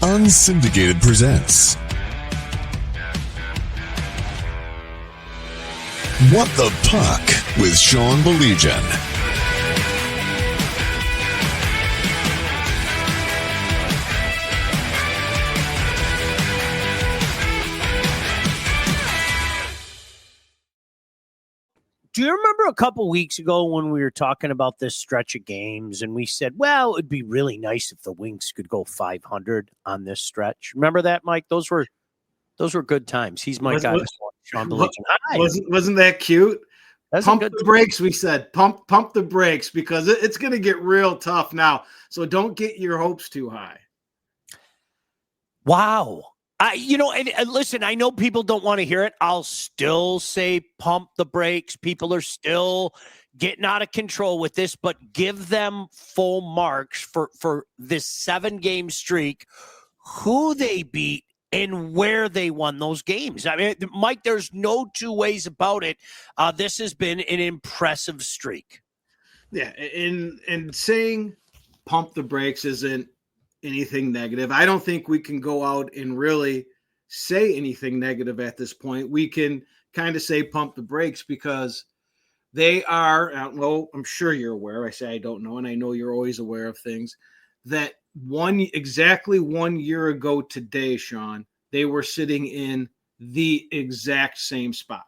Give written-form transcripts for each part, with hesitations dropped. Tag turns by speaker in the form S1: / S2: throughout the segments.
S1: Unsyndicated presents What the Puck with Sean Baligian.
S2: Do you remember a couple weeks ago when we were talking about this stretch of games and we said, well, it'd be really nice if the Wings could go 500 on this stretch? Remember that, Mike? Those were good times. He's my guy, Sean Baligian.
S3: Wasn't that cute?
S2: That's
S3: pump the brakes, we said. Pump the brakes, because it's going to get real tough now. So don't get your hopes too high.
S2: Wow. And listen, I know people don't want to hear it. I'll still say pump the brakes. People are still getting out of control with this, but give them full marks for this 7-game streak, who they beat and where they won those games. I mean, Mike, there's no two ways about it. This has been an impressive streak.
S3: Yeah, and saying pump the brakes isn't anything negative. I don't think we can go out and really say anything negative at this point. We can kind of say pump the brakes because they are, I'm sure you're aware. I say I don't know, and I know you're always aware of things, that exactly 1 year ago today, Sean, they were sitting in the exact same spot.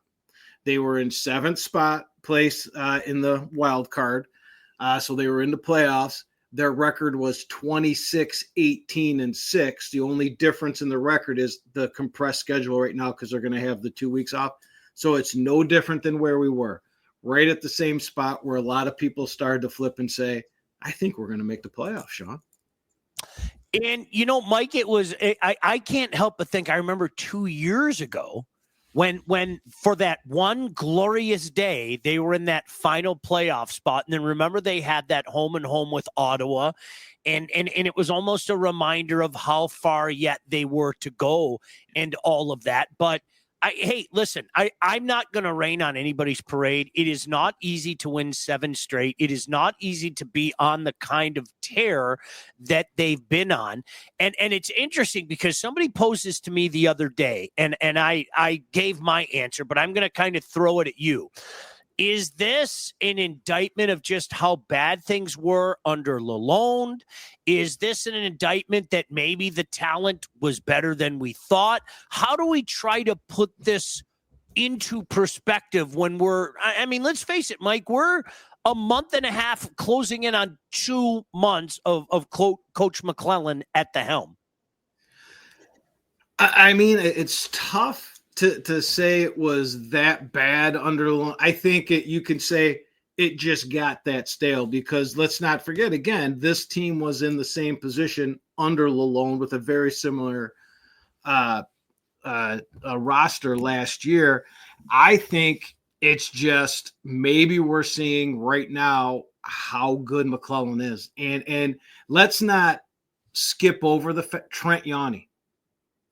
S3: They were in 7th place in the wild card. So they were in the playoffs. Their record was 26-18-6. The only difference in the record is the compressed schedule right now because they're going to have the 2 weeks off. So it's no different than where we were, right at the same spot where a lot of people started to flip and say, I think we're going to make the playoffs, Sean.
S2: And, Mike, it was I can't help but think I remember 2 years ago when for that one glorious day, they were in that final playoff spot. And then remember, they had that home and home with Ottawa. And it was almost a reminder of how far yet they were to go and all of that. But hey, listen, I'm not going to rain on anybody's parade. It is not easy to win 7 straight. It is not easy to be on the kind of tear that they've been on. And it's interesting because somebody posed this to me the other day, and I gave my answer, but I'm going to kind of throw it at you. Is this an indictment of just how bad things were under Lalonde? Is this an indictment that maybe the talent was better than we thought? How do we try to put this into perspective when let's face it, Mike, we're a month and a half closing in on 2 months of Coach McLellan at the helm.
S3: I mean, it's tough to say it was that bad under. I think you can say it just got that stale because let's not forget, again, this team was in the same position under Lalonde with a very similar roster last year. I think it's just maybe we're seeing right now how good McLellan is. And let's not skip over the Trent Yanni.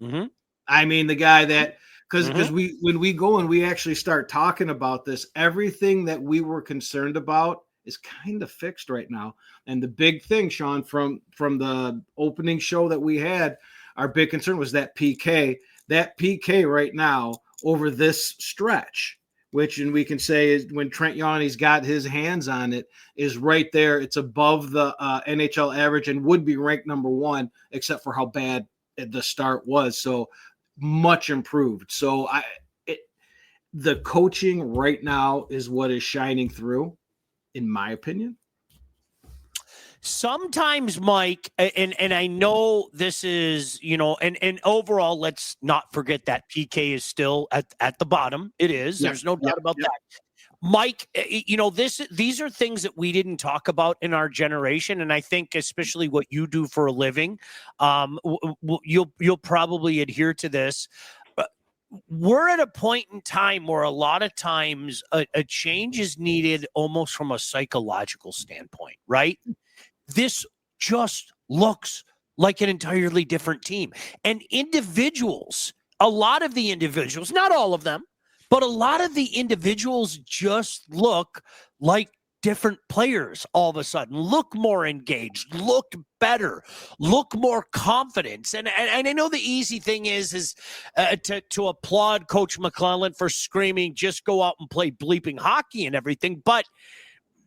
S2: Mm-hmm.
S3: I mean, the guy that, because when we go and we actually start talking about this, everything that we were concerned about is kind of fixed right now. And the big thing, Sean, from the opening show that we had, our big concern was that PK. That PK right now over this stretch, which, and we can say is when Trent Yanni's got his hands on it, is right there. It's above the NHL average and would be ranked number 1, except for how bad the start was. So much improved. So the coaching right now is what is shining through, in my opinion.
S2: Sometimes, Mike, and I know this is, and overall, let's not forget that PK is still at the bottom. It is. There's no doubt about that. Mike, these are things that we didn't talk about in our generation, and I think especially what you do for a living, you'll probably adhere to this. We're at a point in time where a lot of times a change is needed almost from a psychological standpoint, right? This just looks like an entirely different team. And individuals, a lot of the individuals, not all of them, but a lot of the individuals just look like different players all of a sudden, look more engaged, look better, look more confident. And I know the easy thing is to applaud Coach McLellan for screaming, just go out and play bleeping hockey and everything. But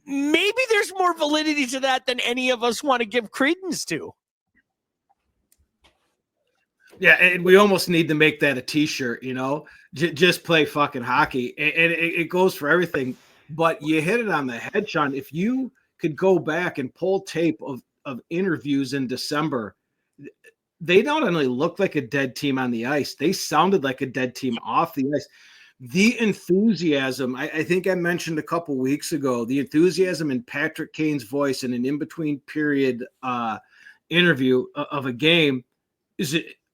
S2: maybe there's more validity to that than any of us want to give credence to.
S3: Yeah, and we almost need to make that a T-shirt, just play fucking hockey. And it goes for everything. But you hit it on the head, Sean. If you could go back and pull tape of interviews in December, they not only looked like a dead team on the ice, they sounded like a dead team off the ice. The enthusiasm, I think I mentioned a couple weeks ago, the enthusiasm in Patrick Kane's voice in an in-between period interview of a game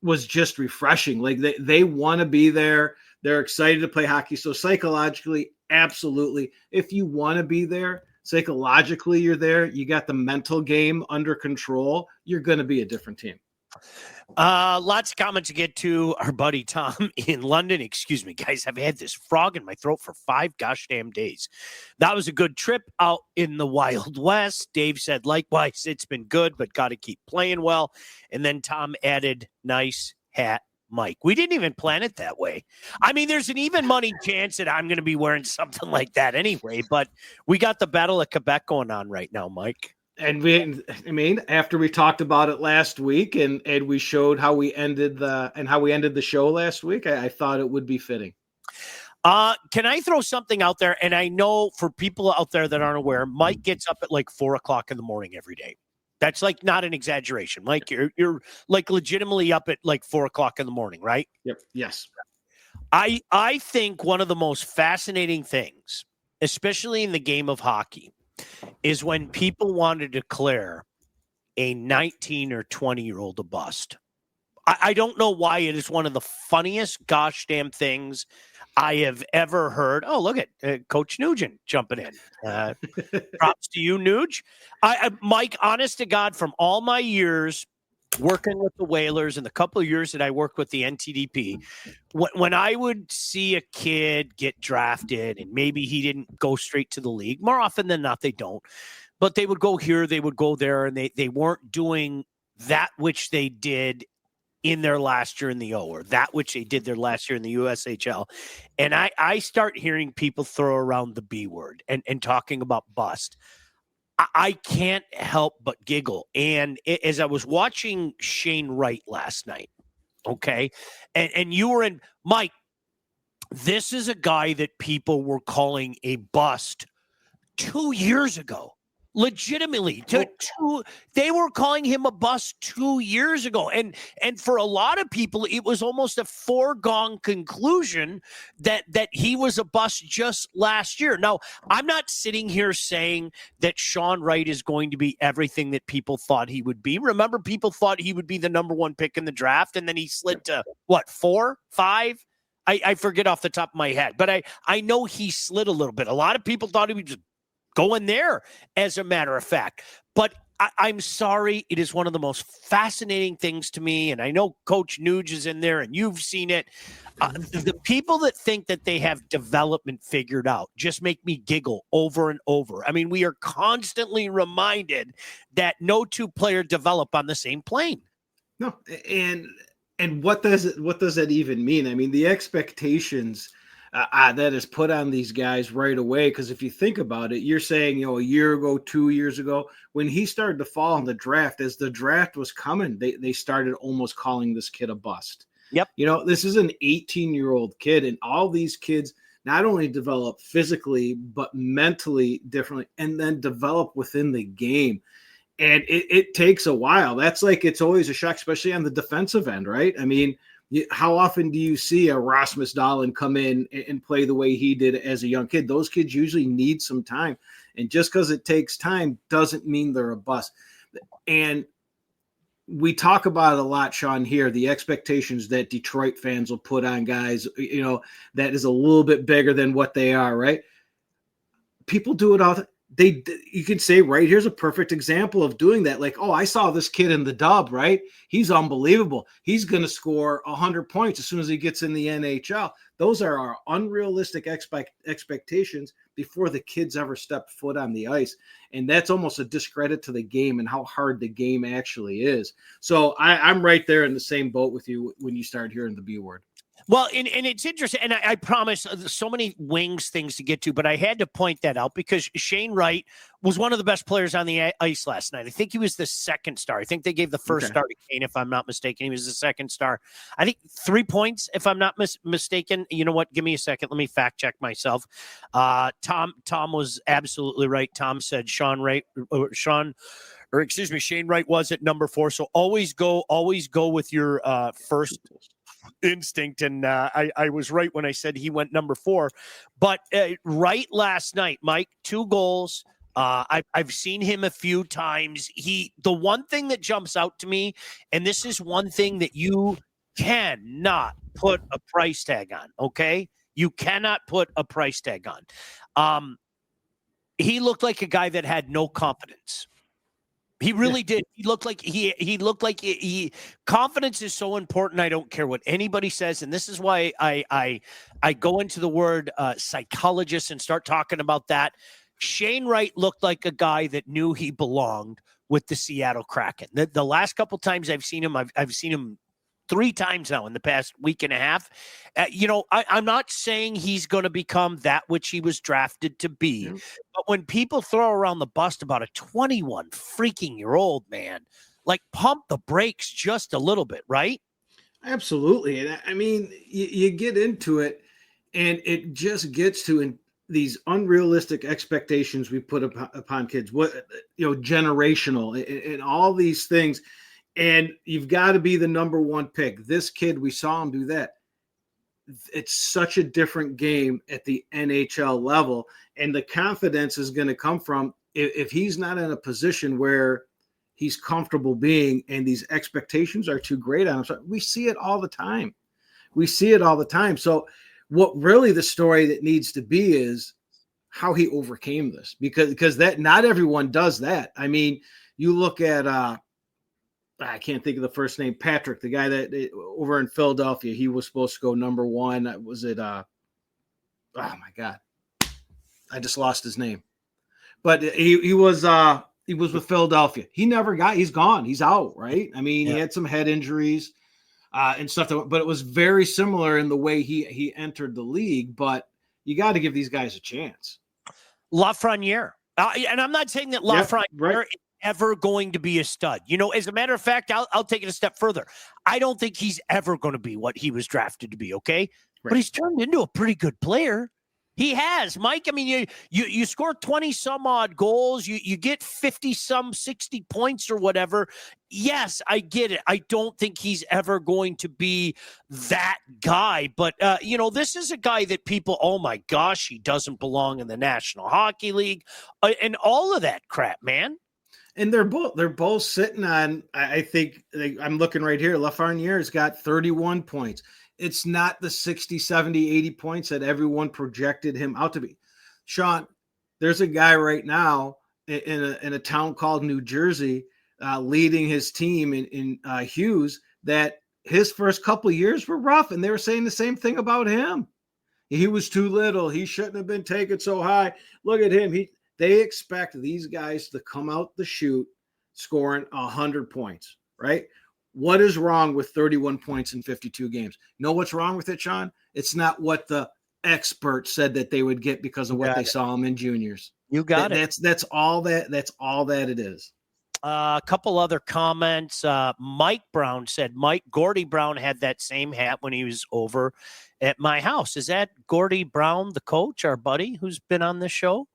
S3: was just refreshing. Like they want to be there. They're excited to play hockey. So psychologically, absolutely. If you want to be there, psychologically, you're there. You got the mental game under control. You're going to be a different team.
S2: Lots of comments to get to. Our buddy Tom in London. Excuse me, guys. I've had this frog in my throat for 5 gosh damn days. That was a good trip out in the Wild West. Dave said, likewise, it's been good, but got to keep playing well. And then Tom added, nice hat, Mike. We didn't even plan it that way. I mean, there's an even money chance that I'm going to be wearing something like that anyway, but we got the Battle of Quebec going on right now, Mike.
S3: And after we talked about it last week and we showed how we ended the show last week, I thought it would be fitting.
S2: Can I throw something out there? And I know for people out there that aren't aware, Mike gets up at like 4:00 in the morning every day. That's like not an exaggeration. Mike, you're like legitimately up at like 4:00 in the morning, right?
S3: Yep. Yes.
S2: I think one of the most fascinating things, especially in the game of hockey, is when people want to declare a 19 or 20-year-old a bust. I don't know why. It is one of the funniest gosh damn things I have ever heard. Oh, look at Coach Nugent jumping in. Props to you, Nuge. Mike, honest to God, from all my years working with the Whalers and the couple of years that I worked with the NTDP, when I would see a kid get drafted and maybe he didn't go straight to the league, more often than not, they don't. But they would go here, they would go there, and they weren't doing that which they did in their last year in the O, or that which they did their last year in the USHL. And I start hearing people throw around the B word and talking about bust. I can't help but giggle. And as I was watching Shane Wright last night, okay, and you were in, Mike, this is a guy that people were calling a bust 2 years ago. Legitimately, they were calling him a bust 2 years ago. And for a lot of people, it was almost a foregone conclusion that he was a bust just last year. Now, I'm not sitting here saying that Sean Wright is going to be everything that people thought he would be. Remember, people thought he would be the number 1 pick in the draft, and then he slid to, 4, 5? I forget off the top of my head, but I know he slid a little bit. A lot of people thought he would just go in there, as a matter of fact. But I'm sorry, it is one of the most fascinating things to me, and I know Coach Nuge is in there, and you've seen it. The people that think that they have development figured out just make me giggle over and over. I mean, we are constantly reminded that no two players develop on the same plane.
S3: No, and what does that even mean? I mean, the expectations that is put on these guys right away. Because if you think about it, you're saying, a year ago, 2 years ago, when he started to fall in the draft, as the draft was coming, they started almost calling this kid a bust.
S2: Yep.
S3: This is an 18-year-old kid, and all these kids not only develop physically, but mentally differently, and then develop within the game. And it takes a while. That's like, it's always a shock, especially on the defensive end, right? I mean, how often do you see a Rasmus Dahlin come in and play the way he did as a young kid? Those kids usually need some time. And just because it takes time doesn't mean they're a bust. And we talk about it a lot, Sean, here, the expectations that Detroit fans will put on guys, that is a little bit bigger than what they are, right? People do it all. you could say, right, here's a perfect example of doing that. Like, oh, I saw this kid in the dub, right? He's unbelievable. He's going to score 100 points as soon as he gets in the NHL. Those are our unrealistic expectations before the kids ever step foot on the ice. And that's almost a discredit to the game and how hard the game actually is. So I'm right there in the same boat with you when you start hearing the B word.
S2: Well, and it's interesting, and I promise so many Wings things to get to, but I had to point that out because Shane Wright was one of the best players on the ice last night. I think he was the second star. I think they gave the first star to Kane, if I'm not mistaken. He was the second star. I think 3 points, if I'm not mistaken. You know what? Give me a second. Let me fact check myself. Tom was absolutely right. Tom said Shane Wright was at number 4. So always go with your first instinct, and I was right when I said he went number 4. But right last night, Mike, 2 goals. I've seen him a few times. The one thing that jumps out to me, and this is one thing that you cannot put a price tag on, okay? You cannot put a price tag on. He looked like a guy that had no confidence. He really did. He looked like he confidence is so important. I don't care what anybody says. And this is why I go into the word psychologist and start talking about that. Shane Wright looked like a guy that knew he belonged with the Seattle Kraken. The last couple times I've seen him, I've seen him 3 times now in the past week and a half. I'm not saying he's going to become that which he was drafted to be. Mm-hmm. But when people throw around the bust about a 21 freaking year old man, like pump the brakes just a little bit, right?
S3: Absolutely. And I mean, you get into it and it just gets to these unrealistic expectations we put upon kids, generational and all these things. And you've got to be the number 1 pick. This kid, we saw him do that. It's such a different game at the NHL level. And the confidence is going to come from if he's not in a position where he's comfortable being and these expectations are too great on him. So we see it all the time. So what really the story that needs to be is how he overcame this, because that not everyone does that. I mean, you look at I can't think of the first name, Patrick, the guy that over in Philadelphia, he was supposed to go number 1. Was it oh my God, I just lost his name. But he was with Philadelphia. He's gone. He's out, right? I mean, He had some head injuries and stuff, but it was very similar in the way he entered the league. But you got to give these guys a chance.
S2: Lafreniere. And I'm not saying that Lafreniere is ever going to be a stud. As a matter of fact, I'll take it a step further. I don't think he's ever going to be what he was drafted to be, okay? Right. But he's turned into a pretty good player. He has, Mike. I mean, you score 20 some odd goals. You get 50 some 60 points or whatever. Yes, I get it. I don't think he's ever going to be that guy. But, this is a guy that people, oh my gosh, he doesn't belong in the National Hockey League and all of that crap, man.
S3: And they're both sitting on, I think I'm looking right here. Lafreniere's got 31 points. It's not the 60, 70, 80 points that everyone projected him out to be. Sean, there's a guy right now in a town called New Jersey leading his team in Hughes that his first couple of years were rough, and they were saying the same thing about him. He was too little. He shouldn't have been taken so high. Look at him. They expect these guys to come out the chute scoring 100 points, right? What is wrong with 31 points in 52 games? Know what's wrong with it, Sean? It's not what the experts said that they would get because of what they saw them in juniors.
S2: You got it.
S3: That's all that it is.
S2: A couple other comments. Mike Brown said, Gordy Brown had that same hat when he was over at my house. Is that Gordy Brown, the coach, our buddy who's been on this show?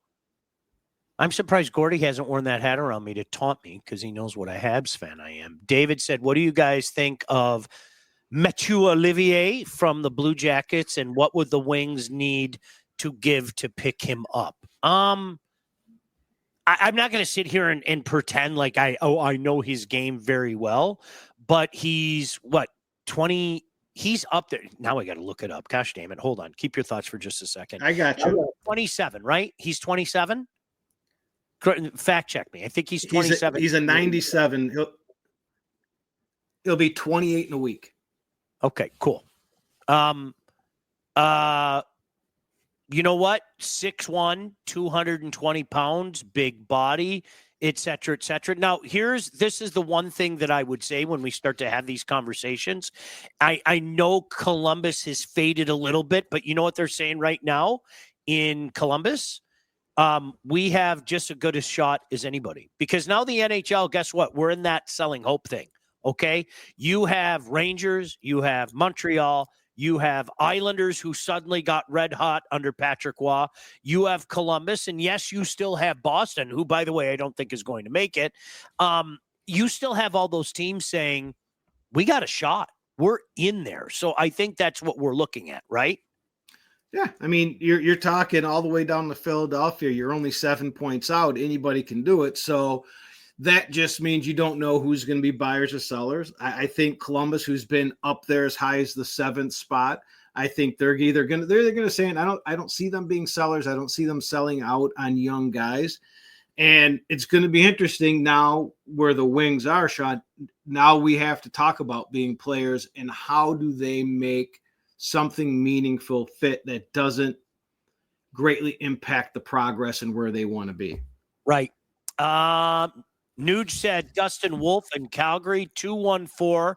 S2: I'm surprised Gordy hasn't worn that hat around me to taunt me because he knows what a Habs fan I am. David said, what do you guys think of Mathieu Olivier from the Blue Jackets, and what would the Wings need to give to pick him up? I'm not going to sit here and pretend like I know his game very well, but he's 20. He's up there. Now I got to look it up. Gosh damn it. Hold on. Keep your thoughts for just a second.
S3: I got you.
S2: 27, right? He's 27. Fact check me. I think he's 27.
S3: He's a 97. He'll be 28 in a week.
S2: Okay, cool. You know what? 6'1", 220 pounds, big body, et cetera, et cetera. Now, this is the one thing that I would say when we start to have these conversations. I know Columbus has faded a little bit, but you know what they're saying right now in Columbus? We have just as good a shot as anybody, because now the NHL, guess what? We're in that selling hope thing. Okay. You have Rangers, you have Montreal, you have Islanders who suddenly got red hot under Patrick Roy. You have Columbus, and yes, you still have Boston, who, by the way, I don't think is going to make it. You still have all those teams saying, we got a shot. We're in there. So I think that's what we're looking at, right?
S3: Yeah, I mean, you're talking all the way down to Philadelphia. You're only 7 points out. Anybody can do it. So that just means you don't know who's going to be buyers or sellers. I think Columbus, who's been up there as high as the 7th spot, I think they're going to say, and I don't see them being sellers. I don't see them selling out on young guys. And it's going to be interesting now where the Wings are, Sean. Now we have to talk about being players and how do they make something meaningful fit that doesn't greatly impact the progress and where they want to be.
S2: Right. Nuge said Dustin Wolf in Calgary, 214,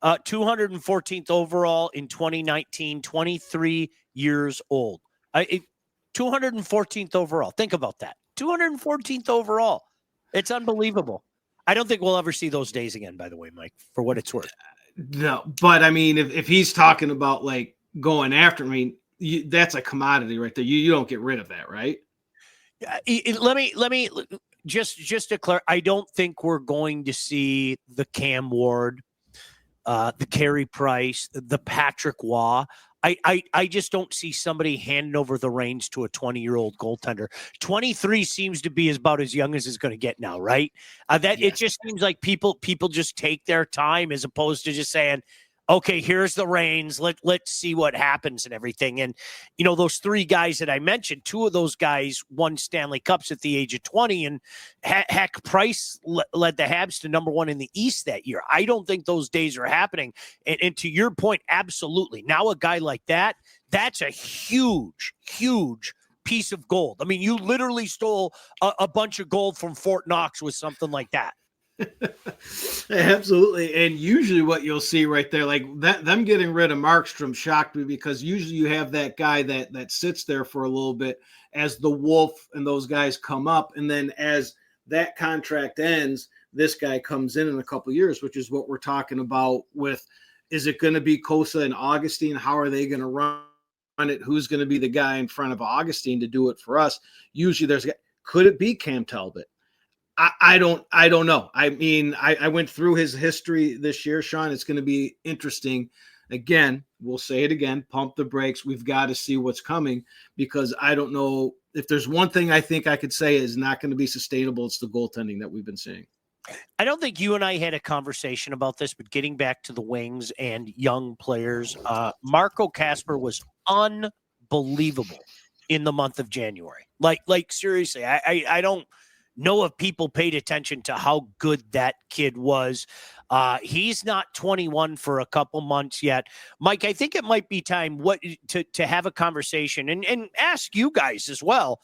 S2: 214th overall in 2019, 23 years old. 214th overall. Think about that. 214th overall. It's unbelievable. I don't think we'll ever see those days again, by the way, Mike, for what it's worth.
S3: No, but I mean, if he's talking about like going after, I mean, that's a commodity right there. You don't get rid of that, right?
S2: Let me just declare, I don't think we're going to see the Cam Ward, the Carey Price, the Patrick Roy. I just don't see somebody handing over the reins to a 20-year-old goaltender. 23 seems to be about as young as it's going to get now, right? Yes. It just seems like people just take their time as opposed to just saying, okay, here's the reins. Let's see what happens and everything. And, you know, those 3 guys that I mentioned, 2 of those guys won Stanley Cups at the age of 20, and heck, Price led the Habs to number 1 in the East that year. I don't think those days are happening. And to your point, absolutely. Now a guy like that, that's a huge, huge piece of gold. I mean, you literally stole a bunch of gold from Fort Knox with something like that.
S3: Absolutely. And usually what you'll see right there, like that, them getting rid of Markstrom shocked me, because usually you have that guy that sits there for a little bit as the Wolf and those guys come up. And then as that contract ends, this guy comes in a couple of years, which is what we're talking about with, is it going to be Kosa and Augustine? How are they going to run it? Who's going to be the guy in front of Augustine to do it for us? Usually could it be Cam Talbot? I don't know. I mean, I went through his history this year, Sean. It's going to be interesting. Again, we'll say it again, pump the brakes. We've got to see what's coming, because I don't know if there's one thing I think I could say is not going to be sustainable. It's the goaltending that we've been seeing.
S2: I don't think you and I had a conversation about this, but getting back to the Wings and young players, Marco Kasper was unbelievable in the month of January. Like seriously, I don't know if people paid attention to how good that kid was. He's not 21 for a couple months yet. Mike, I think it might be time to have a conversation and ask you guys as well.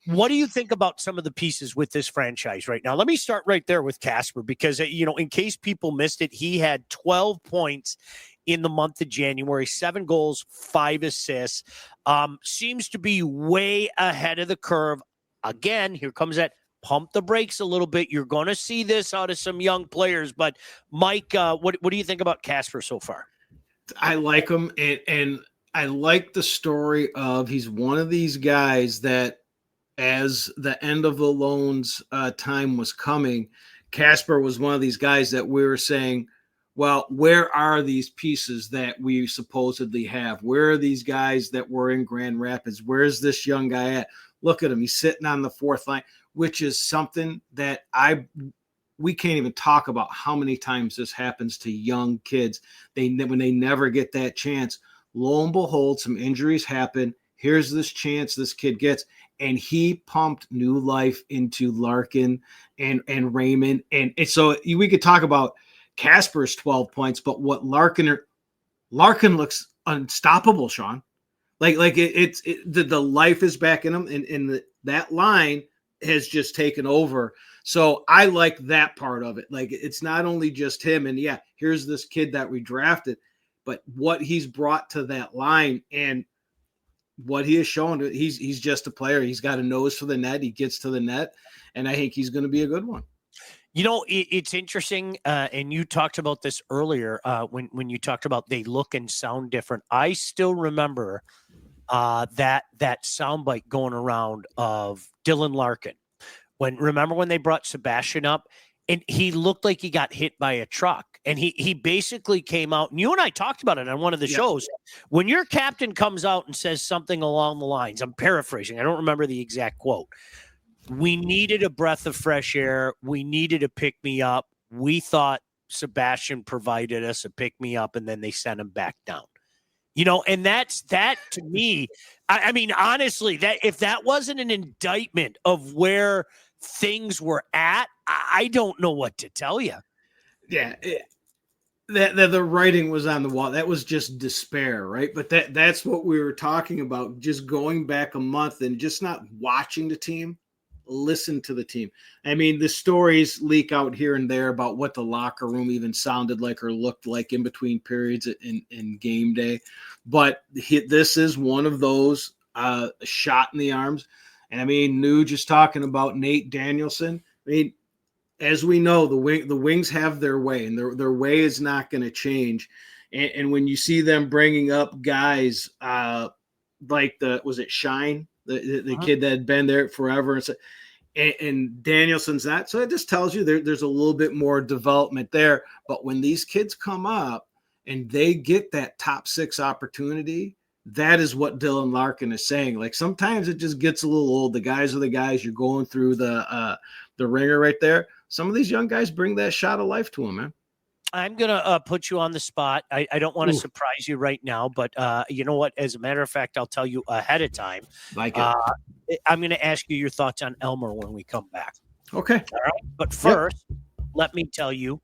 S2: What do you think about some of the pieces with this franchise right now? Let me start right there with Kasper, because, you know, in case people missed it, he had 12 points in the month of January, 7 goals, 5 assists. Seems to be way ahead of the curve. Again, here comes that pump the brakes a little bit. You're going to see this out of some young players. But, Mike, what do you think about Kasper so far?
S3: I like him, and I like the story of he's one of these guys that, as the end of Lalonde's time was coming, Kasper was one of these guys that we were saying, well, where are these pieces that we supposedly have? Where are these guys that were in Grand Rapids? Where's this young guy at? Look at him. He's sitting on the 4th line, which is something that we can't even talk about how many times this happens to young kids. When they never get that chance, lo and behold, some injuries happen. here's this chance this kid gets. And he pumped new life into Larkin and Raymond. And so we could talk about Kasper's 12 points, but what Larkin looks unstoppable, Sean. The life is back in him, and that line has just taken over. So I like that part of it. Like, it's not only just him, and yeah, here's this kid that we drafted, but what he's brought to that line and what he has shown, he's just a player. He's got a nose for the net. He gets to the net, and I think he's going to be a good one.
S2: You know, it's interesting, and you talked about this earlier when you talked about they look and sound different. I still remember that soundbite going around of Dylan Larkin. Remember when they brought Sebastian up, and he looked like he got hit by a truck, and he basically came out, and you and I talked about it on one of the shows. When your captain comes out and says something along the lines, I'm paraphrasing, I don't remember the exact quote. We needed a breath of fresh air. We needed a pick me up. We thought Sebastian provided us a pick me up, and then they sent him back down. You know, and that to me, I mean, honestly, that if that wasn't an indictment of where things were at, I don't know what to tell you.
S3: Yeah, the writing was on the wall. That was just despair, right? But that's what we were talking about, just going back a month and just not watching the team. Listen to the team. I mean, the stories leak out here and there about what the locker room even sounded like or looked like in between periods in game day. But this is one of those shot in the arms. And I mean, Nuge is talking about Nate Danielson. I mean, as we know, the Wings have their way, and their way is not going to change. And when you see them bringing up guys like was it Shine? The kid that had been there forever, and Danielson's that. So it just tells you there's a little bit more development there. But when these kids come up and they get that top 6 opportunity, that is what Dylan Larkin is saying. Like, sometimes it just gets a little old. The guys are the guys. You're going through the ringer right there. Some of these young guys bring that shot of life to them, man.
S2: I'm going to put you on the spot. I don't want to surprise you right now, but you know what? As a matter of fact, I'll tell you ahead of time.
S3: Like it.
S2: I'm going to ask you your thoughts on Elmer when we come back.
S3: Okay.
S2: All right. But first, let me tell you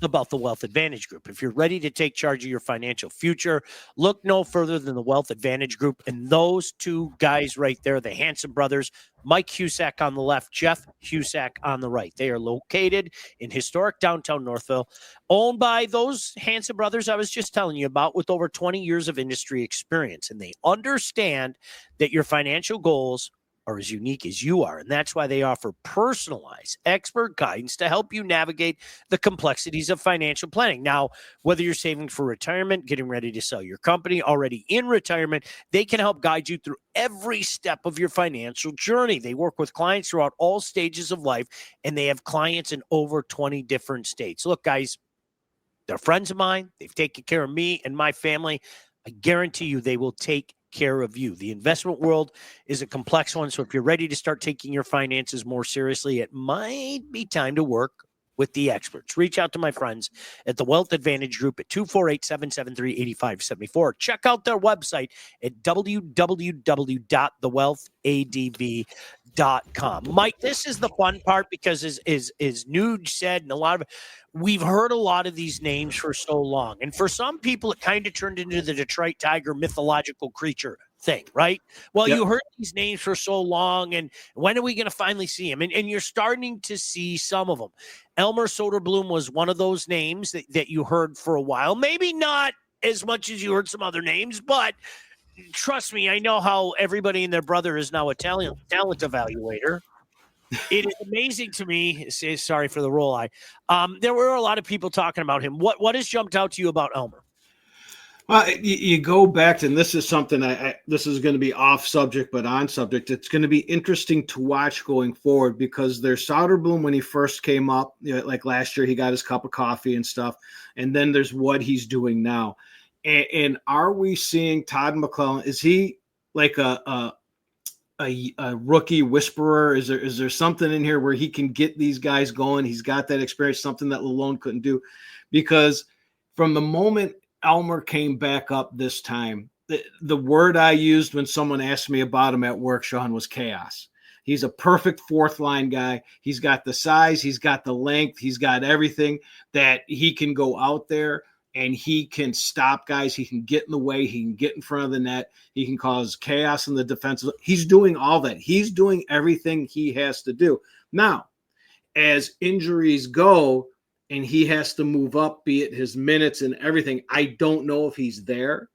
S2: about the Wealth Advantage Group. If you're ready to take charge of your financial future, look no further than the Wealth Advantage Group. And those two guys right there, the Hanson brothers, Mike Husak on the left, Jeff Husak on the right. They are located in historic downtown Northville, owned by those Hanson brothers I was just telling you about, with over 20 years of industry experience. And they understand that your financial goals are as unique as you are. And that's why they offer personalized expert guidance to help you navigate the complexities of financial planning. Now, whether you're saving for retirement, getting ready to sell your company, already in retirement, they can help guide you through every step of your financial journey. They work with clients throughout all stages of life, and they have clients in over 20 different states. Look, guys, they're friends of mine. They've taken care of me and my family. I guarantee you they will take care of you. The investment world is a complex one, so if you're ready to start taking your finances more seriously, it might be time to work with the experts. Reach out to my friends at the Wealth Advantage Group at 248-773-8574. Check out their website at www.thewealthadv.com. Mike, this is the fun part because as Nuge said, and we've heard a lot of these names for so long. And for some people, it kind of turned into the Detroit Tiger mythological creature thing, right? Well, You heard these names for so long, and when are we going to finally see them? And you're starting to see some of them. Elmer Soderblom was one of those names that you heard for a while. Maybe not as much as you heard some other names, but trust me, I know how everybody and their brother is now a talent evaluator. It is amazing to me. Sorry for the roll eye. There were a lot of people talking about him. What has jumped out to you about Elmer?
S3: You go back to, and this is something this is going to be off subject, but on subject. It's going to be interesting to watch going forward because there's Soderblom when he first came up, like last year, he got his cup of coffee and stuff. And then there's what he's doing now. And are we seeing Todd McLellan? Is he like a rookie whisperer? Is there something in here where he can get these guys going? He's got that experience, something that Lalonde couldn't do, because from the moment Elmer came back up this time, the word I used when someone asked me about him at work, Sean, was chaos. He's a perfect fourth line guy. He's got the size, he's got the length, he's got everything that he can go out there and he can stop guys. He can get in the way. He can get in front of the net. He can cause chaos in the defensive. He's doing all that. He's doing everything he has to do. Now, as injuries go and he has to move up, be it his minutes and everything, I don't know if he's there.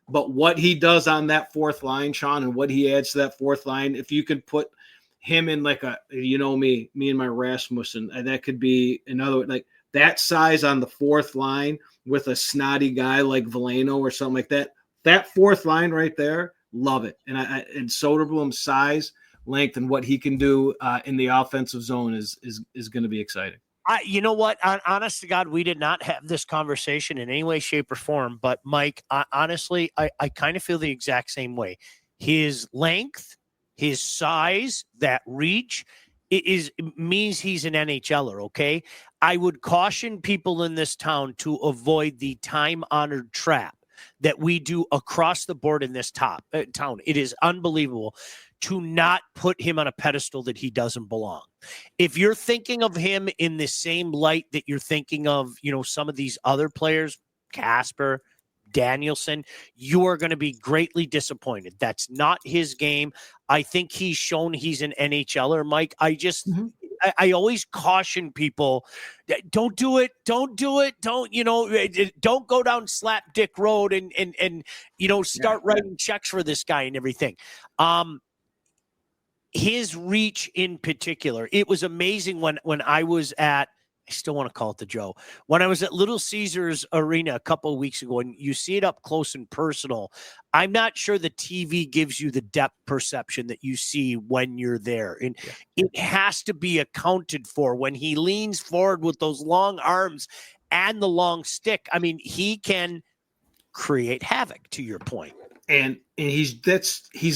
S3: But what he does on that fourth line, Sean, and what he adds to that fourth line, if you can put him in like me and my Rasmussen, and that could be another, like that size on the fourth line with a snotty guy like Veleno or something like that. That fourth line right there, love it. And Soderblom's size, length, and what he can do in the offensive zone is going to be exciting.
S2: You know what? Honest to God, we did not have this conversation in any way, shape, or form. But Mike, honestly, I kind of feel the exact same way. His length, his size, that reach, it means he's an NHLer. Okay, I would caution people in this town to avoid the time-honored trap that we do across the board in this town. It is unbelievable to not put him on a pedestal that he doesn't belong. If you're thinking of him in the same light that you're thinking of, some of these other players, Kasper, Danielson, you are going to be greatly disappointed. That's not his game. I think he's shown he's an NHLer, Mike. I always caution people, don't do it. Don't go down slap dick road and start writing checks for this guy and everything. His reach in particular, it was amazing when I was at, I still want to call it the Joe, when I was at Little Caesars Arena a couple of weeks ago, and you see it up close and personal, I'm not sure the TV gives you the depth perception that you see when you're there. And it has to be accounted for when he leans forward with those long arms and the long stick. I mean, he can create havoc, to your point.
S3: And he's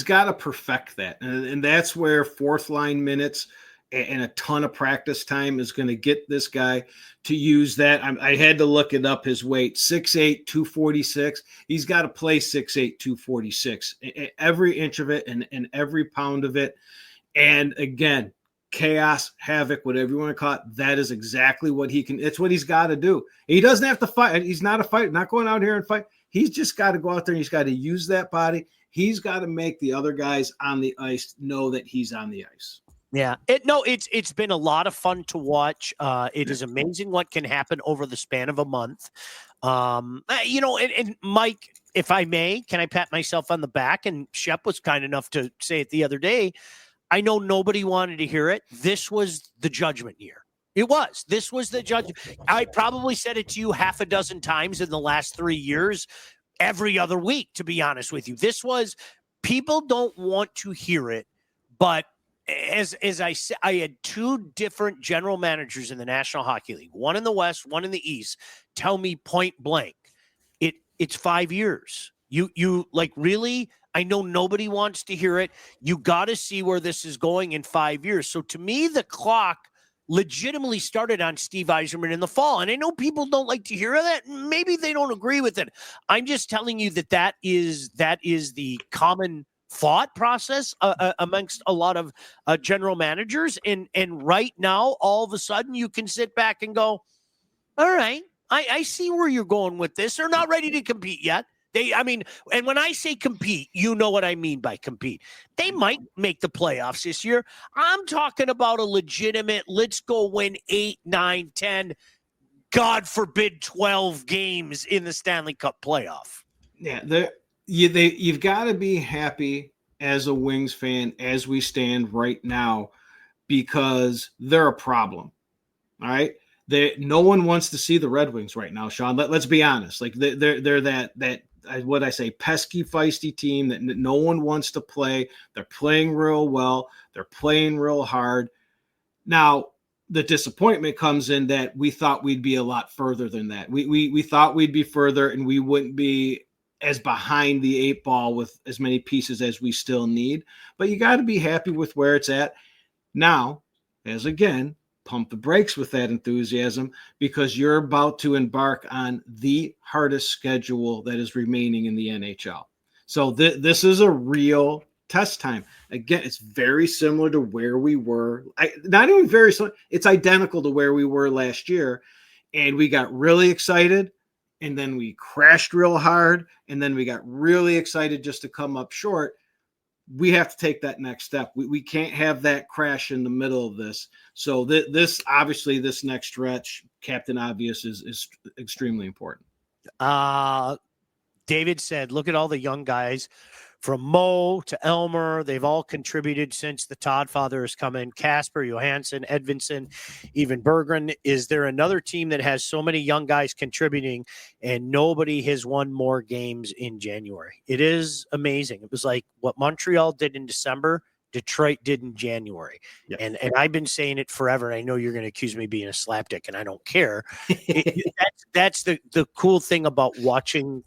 S3: got to perfect that. And that's where fourth line minutes and a ton of practice time is going to get this guy to use that. I had to look it up, his weight, 6'8", 246. He's got to play 6'8", 246, every inch of it and every pound of it. And again, chaos, havoc, whatever you want to call it, that is exactly what he can. It's what he's got to do. He doesn't have to fight. He's not a fighter, not going out here and fight. He's just got to go out there and he's got to use that body. He's got to make the other guys on the ice know that he's on the ice.
S2: Yeah, it's been a lot of fun to watch. It is amazing what can happen over the span of a month. And Mike, if I may, can I pat myself on the back? And Shep was kind enough to say it the other day. I know nobody wanted to hear it. This was the judgment year. It was. This was the judgment. I probably said it to you half a dozen times in the last 3 years, every other week, to be honest with you. This was, people don't want to hear it, but as I said, I had two different general managers in the National Hockey League, one in the West, one in the East, tell me point blank, it's 5 years. You like, really? I know nobody wants to hear it. You got to see where this is going in 5 years. So to me, the clock legitimately started on Steve Yzerman in the fall. And I know people don't like to hear that. Maybe they don't agree with it. I'm just telling you that is the common thought process amongst a lot of general managers. And right now, all of a sudden, you can sit back and go, all right, I see where you're going with this. They're not ready to compete yet. And when I say compete, you know what I mean by compete. They might make the playoffs this year. I'm talking about a legitimate, let's go win 8, 9, 10, God forbid 12 games in the Stanley Cup playoff.
S3: Yeah, you've got to be happy as a Wings fan as we stand right now because they're a problem. All right? No one wants to see the Red Wings right now, Sean. Let's be honest. Like they're that what I say, pesky, feisty team that no one wants to play. They're playing real well. They're playing real hard. Now, the disappointment comes in that we thought we'd be a lot further than that. We thought we'd be further and we wouldn't be as behind the 8 ball with as many pieces as we still need. But you got to be happy with where it's at. Now, as again, pump the brakes with that enthusiasm because you're about to embark on the hardest schedule that is remaining in the NHL. So this is a real test time. Again, it's very similar to where we were. Not even very similar. It's identical to where we were last year. And we got really excited, and then we crashed real hard, and then we got really excited just to come up short. We have to take that next step. We can't have that crash in the middle of this. So this obviously, this next stretch, Captain Obvious is extremely important.
S2: David said, look at all the young guys from Mo to Elmer. They've all contributed since the Todd father has come in. Kasper, Johansson, Edvinsson, even Berggren. Is there another team that has so many young guys contributing and nobody has won more games in January? It is amazing. It was like what Montreal did in December, Detroit did in January. Yep. And I've been saying it forever. I know you're going to accuse me of being a slapdick, and I don't care. That's the cool thing about watching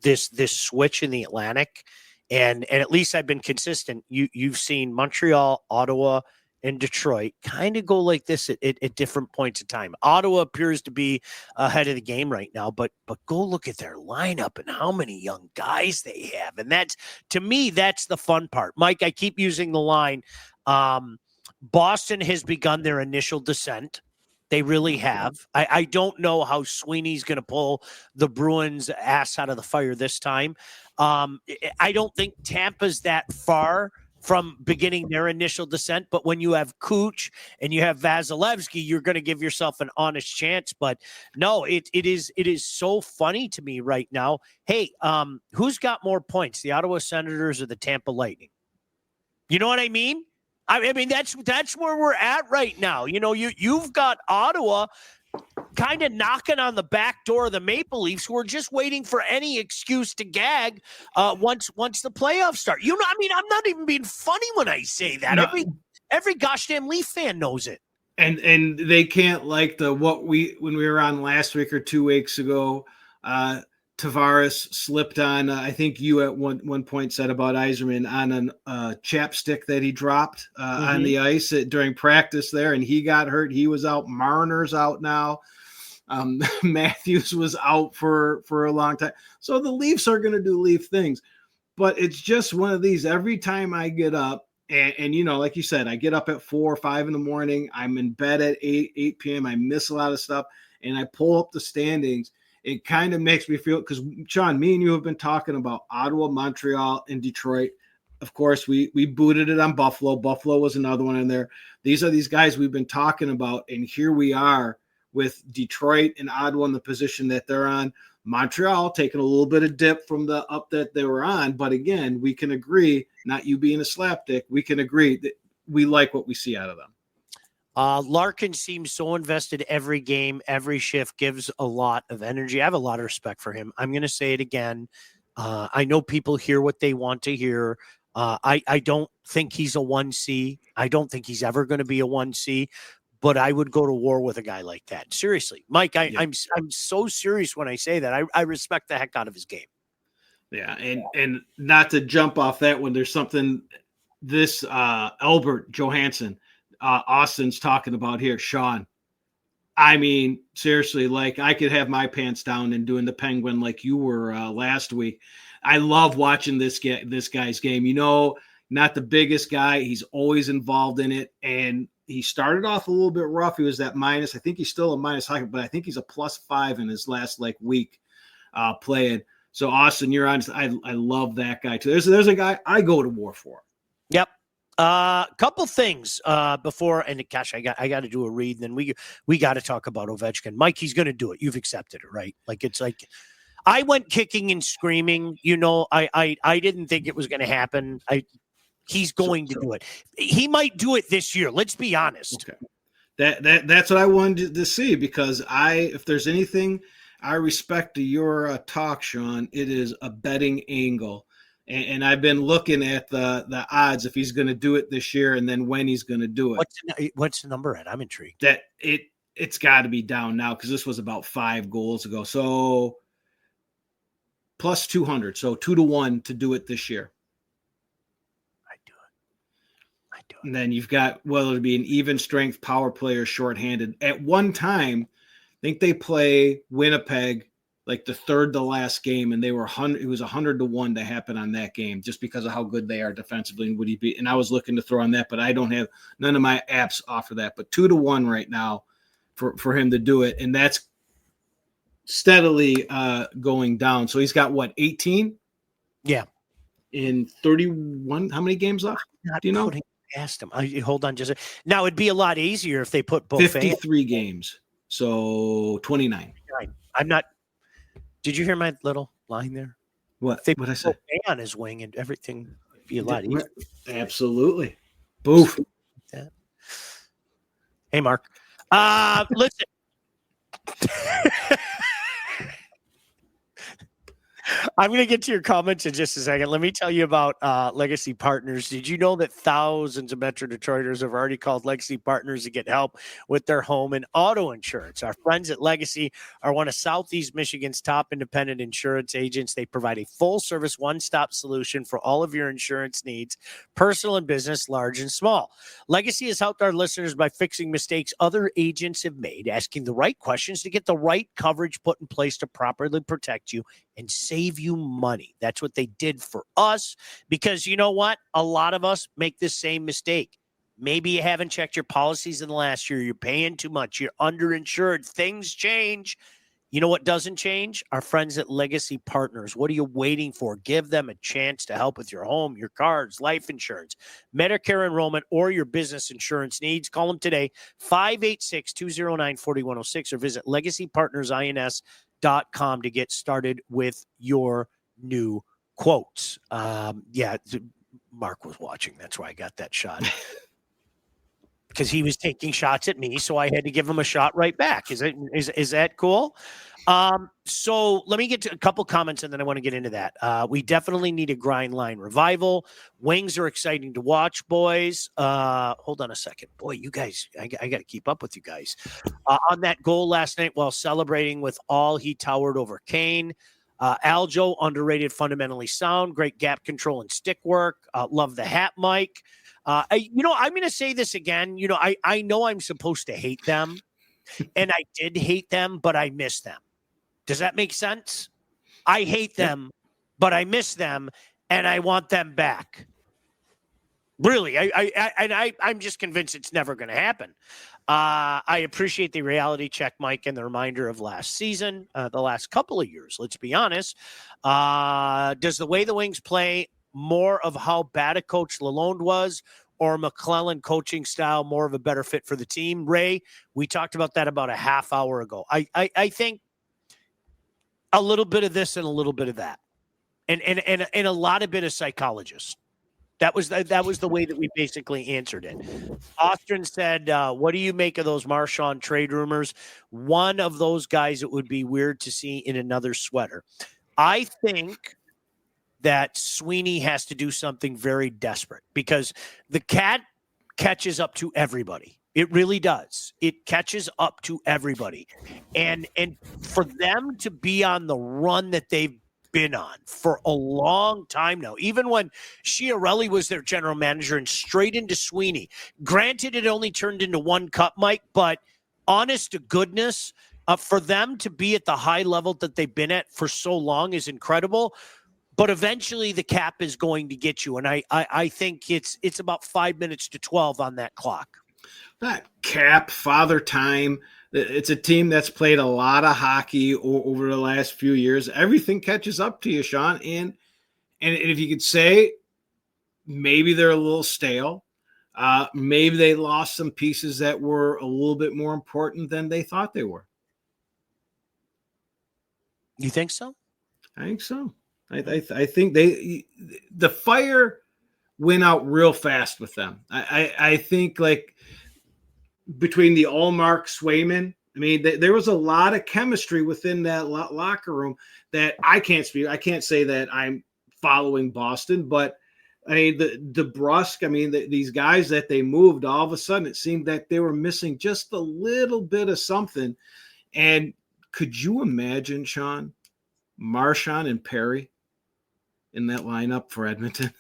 S2: this switch in the Atlantic. And at least I've been consistent. You've seen Montreal, Ottawa, and Detroit kind of go like this at different points in time. Ottawa appears to be ahead of the game right now, but go look at their lineup and how many young guys they have. And that's, to me, that's the fun part. Mike, I keep using the line. Boston has begun their initial descent. They really have. I don't know how Sweeney's going to pull the Bruins' ass out of the fire this time. I don't think Tampa's that far from beginning their initial descent, but when you have Kuch and you have Vasilevsky, you're going to give yourself an honest chance. But no, it is so funny to me right now. Hey, who's got more points, the Ottawa Senators or the Tampa Lightning? You know what I mean? I mean, that's where we're at right now. You know, you've got Ottawa kind of knocking on the back door of the Maple Leafs, who are just waiting for any excuse to gag once the playoffs start. You know, I mean, I'm not even being funny when I say that. No. Every gosh damn Leaf fan knows it.
S3: And they can't, like when we were on last week or 2 weeks ago, Tavares slipped on, I think you at one point said about Yzerman, on a chapstick that he dropped on the ice during practice there, and he got hurt. He was out. Marner's out now. Matthews was out for a long time. So the Leafs are going to do Leaf things. But it's just one of these. Every time I get up, and you know, like you said, I get up at 4 or 5 in the morning. I'm in bed at 8 p.m. I miss a lot of stuff, and I pull up the standings. It kind of makes me feel, because Sean, me and you have been talking about Ottawa, Montreal, and Detroit. Of course, we booted it on Buffalo. Buffalo was another one in there. These are these guys we've been talking about, and here we are with Detroit and Ottawa in the position that they're on. Montreal taking a little bit of dip from the up that they were on, but again, we can agree, not you being a slapdick, we can agree that we like what we see out of them.
S2: Larkin seems so invested every game, every shift, gives a lot of energy. I have a lot of respect for him. I'm going to say it again. I know people hear what they want to hear. I don't think he's a 1C. I don't think he's ever going to be a 1C, but I would go to war with a guy like that. Seriously, Mike, I'm so serious when I say that. I respect the heck out of his game.
S3: Yeah. And not to jump off that when there's something this Albert Johansson, Austin's talking about here, Sean. I mean, seriously, like I could have my pants down and doing the Penguin like you were last week. I love watching this guy's game. You know, not the biggest guy. He's always involved in it. And he started off a little bit rough. He was that minus. I think he's still a minus hockey, but I think he's a +5 in his last week playing. So Austin, you're on. I love that guy too. There's a guy I go to war for.
S2: Yep. Couple things before, and gosh, I got to do a read, and then we got to talk about Ovechkin. Mike, he's going to do it. You've accepted it, right? Like it's like I went kicking and screaming. You know, I didn't think it was going to happen. He's going to do it. He might do it this year. Let's be honest.
S3: Okay, that's what I wanted to see, because if there's anything I respect to your talk, Sean, it is a betting angle. And I've been looking at the odds if he's going to do it this year, and then when he's going to do it.
S2: What's the number at? I'm intrigued.
S3: That it's got to be down now, because this was about 5 goals ago. So plus 200, so 2-1 to do it this year.
S2: I do it.
S3: And then you've got whether it be an even strength power play or shorthanded. At one time, I think they play Winnipeg like the third to last game, and they were 100. It was 100-1 to happen on that game, just because of how good they are defensively. And would he be? And I was looking to throw on that, but I don't have, none of my apps offer that. But 2-1 right now for him to do it, and that's steadily going down. So he's got what, 18?
S2: Yeah,
S3: in 31. How many games left? Do you know?
S2: Past him. Hold on, now it'd be a lot easier if they put both
S3: 53 games. So 29.
S2: I'm not. Did you hear my little line there?
S3: What?
S2: If they
S3: what I
S2: put
S3: said?
S2: on his wing and everything would be a lot easier.
S3: Absolutely. Boof.
S2: Hey, Mark. Listen. I'm going to get to your comments in just a second. Let me tell you about Legacy Partners. Did you know that thousands of Metro Detroiters have already called Legacy Partners to get help with their home and auto insurance? Our friends at Legacy are one of Southeast Michigan's top independent insurance agents. They provide a full-service, one-stop solution for all of your insurance needs, personal and business, large and small. Legacy has helped our listeners by fixing mistakes other agents have made, asking the right questions to get the right coverage put in place to properly protect you and save you money. That's what they did for us, because you know what? A lot of us make this same mistake. Maybe you haven't checked your policies in the last year. You're paying too much. You're underinsured. Things change. You know what doesn't change? Our friends at Legacy Partners. What are you waiting for? Give them a chance to help with your home, your cars, life insurance, Medicare enrollment, or your business insurance needs. Call them today, 586-209-4106, or visit legacypartnersins.com to get started with your new quotes. Mark was watching. That's why I got that shot. Because he was taking shots at me, so I had to give him a shot right back. Is that cool? So let me get to a couple comments, and then I want to get into that. We definitely need a grind line revival. Wings are exciting to watch, boys. Hold on a second. Boy, you guys, I got to keep up with you guys. On that goal last night while celebrating with all, he towered over Kane. Aljo, underrated, fundamentally sound, great gap control and stick work. Love the hat, Mike. I'm going to say this again. I know I'm supposed to hate them, and I did hate them, but I miss them. Does that make sense? I hate them, but I miss them, and I want them back. Really, I'm just convinced it's never going to happen. I appreciate the reality check, Mike, and the reminder of last season, the last couple of years. Let's be honest. Does the way the Wings play more of how bad a coach Lalonde was, or McLellan coaching style more of a better fit for the team? Ray, we talked about that about a half hour ago. I think a little bit of this and a little bit of that, and a lot of bit of psychologist. That was the way that we basically answered it. Austin said, what do you make of those Marchand trade rumors? One of those guys it would be weird to see in another sweater. I think that Sweeney has to do something very desperate, because the cat catches up to everybody. It really does. It catches up to everybody. And for them to be on the run that they've been on for a long time now, even when Chiarelli was their general manager and straight into Sweeney. Granted, it only turned into one cup, Mike, but honest to goodness, for them to be at the high level that they've been at for so long is incredible. But eventually the cap is going to get you. And I think it's about 5 minutes to 12 on that clock.
S3: That cap, father time. It's a team that's played a lot of hockey over the last few years. Everything catches up to you, Sean. And if you could say maybe they're a little stale, maybe they lost some pieces that were a little bit more important than they thought they were.
S2: You think so?
S3: I think so. I think the fire went out real fast with them. I think, like, between the Allmark Swayman, I mean, there was a lot of chemistry within that locker room that I can't speak. I can't say that I'm following Boston, but I mean, the Brusque, I mean, these guys that they moved, all of a sudden it seemed that they were missing just a little bit of something. And could you imagine, Sean, Marchand and Perry in that lineup for Edmonton?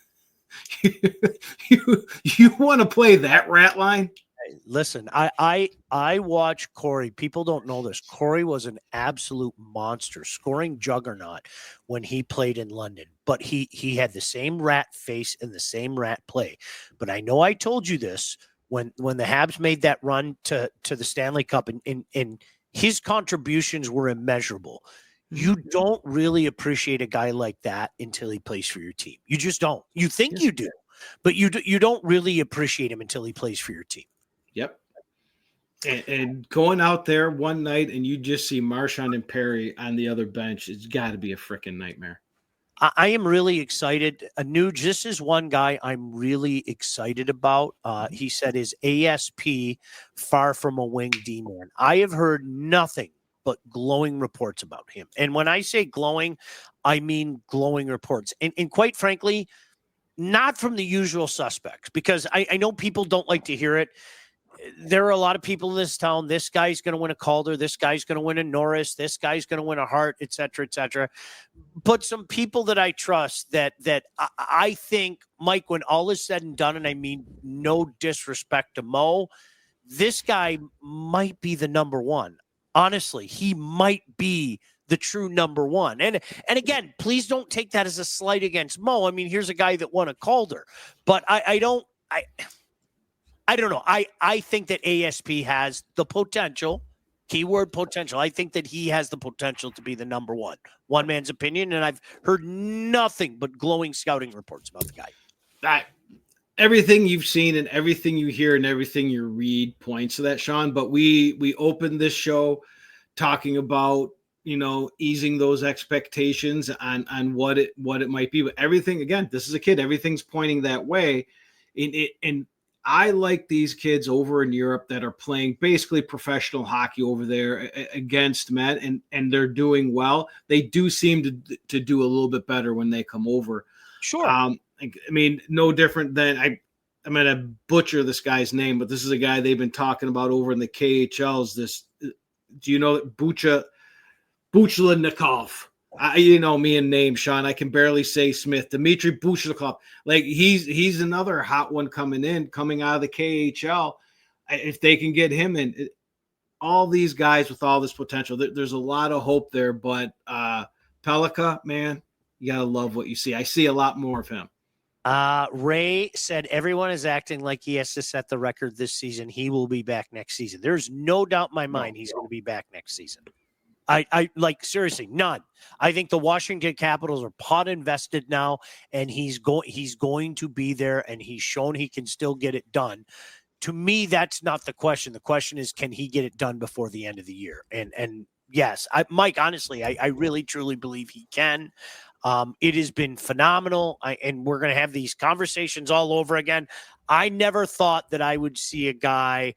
S3: You want to play that rat line?
S2: Listen, I watch Corey. People don't know this. Corey was an absolute monster, scoring juggernaut when he played in London. But he had the same rat face and the same rat play. But I know I told you this when the Habs made that run to the Stanley Cup, and his contributions were immeasurable. You don't really appreciate a guy like that until he plays for your team. You just don't. You think you do, but you don't really appreciate him until he plays for your team.
S3: Yep. And going out there one night and you just see Marchand and Perry on the other bench, it's got to be a freaking nightmare.
S2: I am really excited. Nuge, this is one guy I'm really excited about. He said his ASP, far from a wing D-man. I have heard nothing but glowing reports about him. And when I say glowing, I mean glowing reports. And quite frankly, not from the usual suspects, because I know people don't like to hear it. There are a lot of people in this town. This guy's going to win a Calder. This guy's going to win a Norris. This guy's going to win a Hart, et cetera, et cetera. But some people that I trust that I think, Mike, when all is said and done, and I mean no disrespect to Mo, this guy might be the number one. Honestly, he might be the true number one. And again, please don't take that as a slight against Mo. I mean, here's a guy that won a Calder. But I don't know. I think that ASP has the potential, keyword potential. I think that he has the potential to be the number one. One man's opinion, and I've heard nothing but glowing scouting reports about the guy.
S3: Everything you've seen and everything you hear and everything you read points to that, Sean. But we opened this show talking about, easing those expectations on what it might be. But everything, again, this is a kid. Everything's pointing that way. And I like these kids over in Europe that are playing basically professional hockey over there against men, and they're doing well. They do seem to do a little bit better when they come over.
S2: Sure.
S3: I mean, no different than I'm going to butcher this guy's name, but this is a guy they've been talking about over in the KHLs. Do you know Buchlandnikov? You know me and name, Sean. I can barely say Smith. Dmitry Buchlandnikov. Like he's another hot one coming out of the KHL. If they can get him in, all these guys with all this potential, there's a lot of hope there. But Pelika, man, you gotta love what you see. I see a lot more of him.
S2: Ray said everyone is acting like he has to set the record this season. He will be back next season. There's no doubt in my mind he's going to be back next season. I like, seriously, none. I think the Washington Capitals are pot invested now, and he's going to be there, and he's shown he can still get it done. To me, that's not the question. The question is, can he get it done before the end of the year? And yes, Mike, honestly, I really truly believe he can. It has been phenomenal, and we're going to have these conversations all over again. I never thought that I would see a guy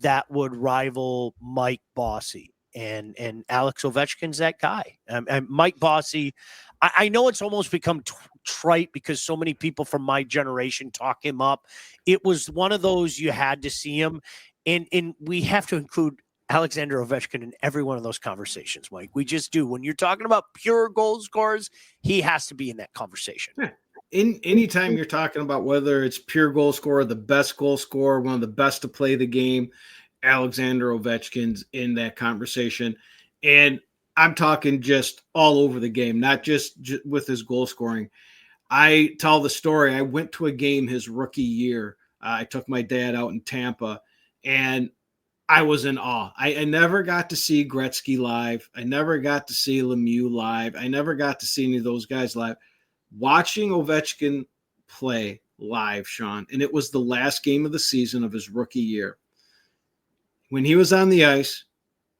S2: that would rival Mike Bossy, and Alex Ovechkin's that guy. And Mike Bossy, I know it's almost become trite because so many people from my generation talk him up. It was one of those you had to see him, and we have to include Alexander Ovechkin in every one of those conversations, Mike. We just do. When you're talking about pure goal scorers, he has to be in that conversation.
S3: Yeah. Anytime you're talking about whether it's pure goal scorer, the best goal scorer, one of the best to play the game, Alexander Ovechkin's in that conversation. And I'm talking just all over the game, not just with his goal scoring. I tell the story. I went to a game his rookie year. I took my dad out in Tampa, and I was in awe. I never got to see Gretzky live. I never got to see Lemieux live. I never got to see any of those guys live. Watching Ovechkin play live, Sean, and it was the last game of the season of his rookie year. When he was on the ice,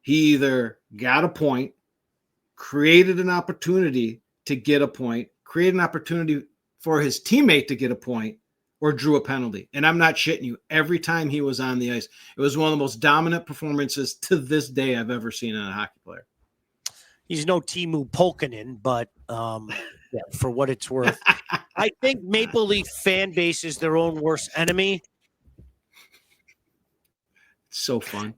S3: he either got a point, created an opportunity to get a point, created an opportunity for his teammate to get a point, or drew a penalty. And I'm not shitting you. Every time he was on the ice, it was one of the most dominant performances to this day I've ever seen in a hockey player.
S2: He's no Timu Polkanen, but for what it's worth, I think Maple Leaf fan base is their own worst enemy.
S3: So fun.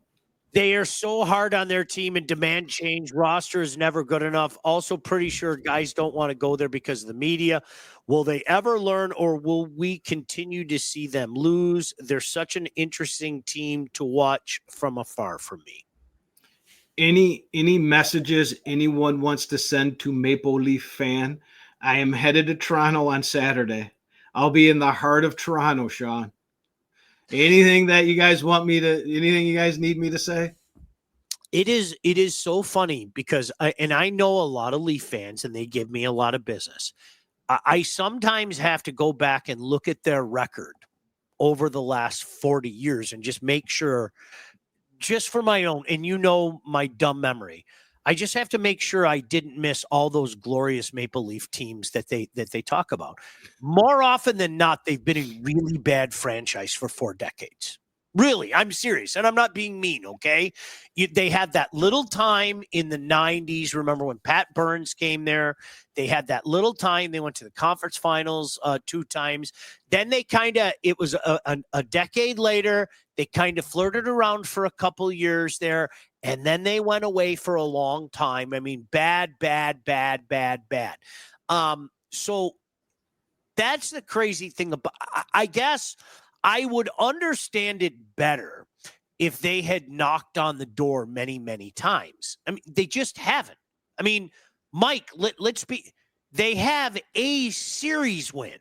S2: They are so hard on their team and demand change. Roster is never good enough. Also pretty sure guys don't want to go there because of the media. Will they ever learn, or will we continue to see them lose? They're such an interesting team to watch from afar for me.
S3: Any messages anyone wants to send to Maple Leaf fan? I am headed to Toronto on Saturday. I'll be in the heart of Toronto, Sean. Anything you guys need me to say?
S2: It is so funny because I know a lot of Leaf fans and they give me a lot of business. I sometimes have to go back and look at their record over the last 40 years and just make sure, just for my own, and my dumb memory, I just have to make sure I didn't miss all those glorious Maple Leaf teams that they talk about. More often than not, they've been a really bad franchise for 4 decades. Really, I'm serious, and I'm not being mean, okay? They had that little time in the 90s. Remember when Pat Burns came there? They had that little time. They went to the conference finals 2 times. Then it was a decade later, they kind of flirted around for a couple years there, and then they went away for a long time. I mean, bad. So that's the crazy thing about, I guess I would understand it better if they had knocked on the door many, many times. I mean, they just haven't. I mean, Mike, they have a series win,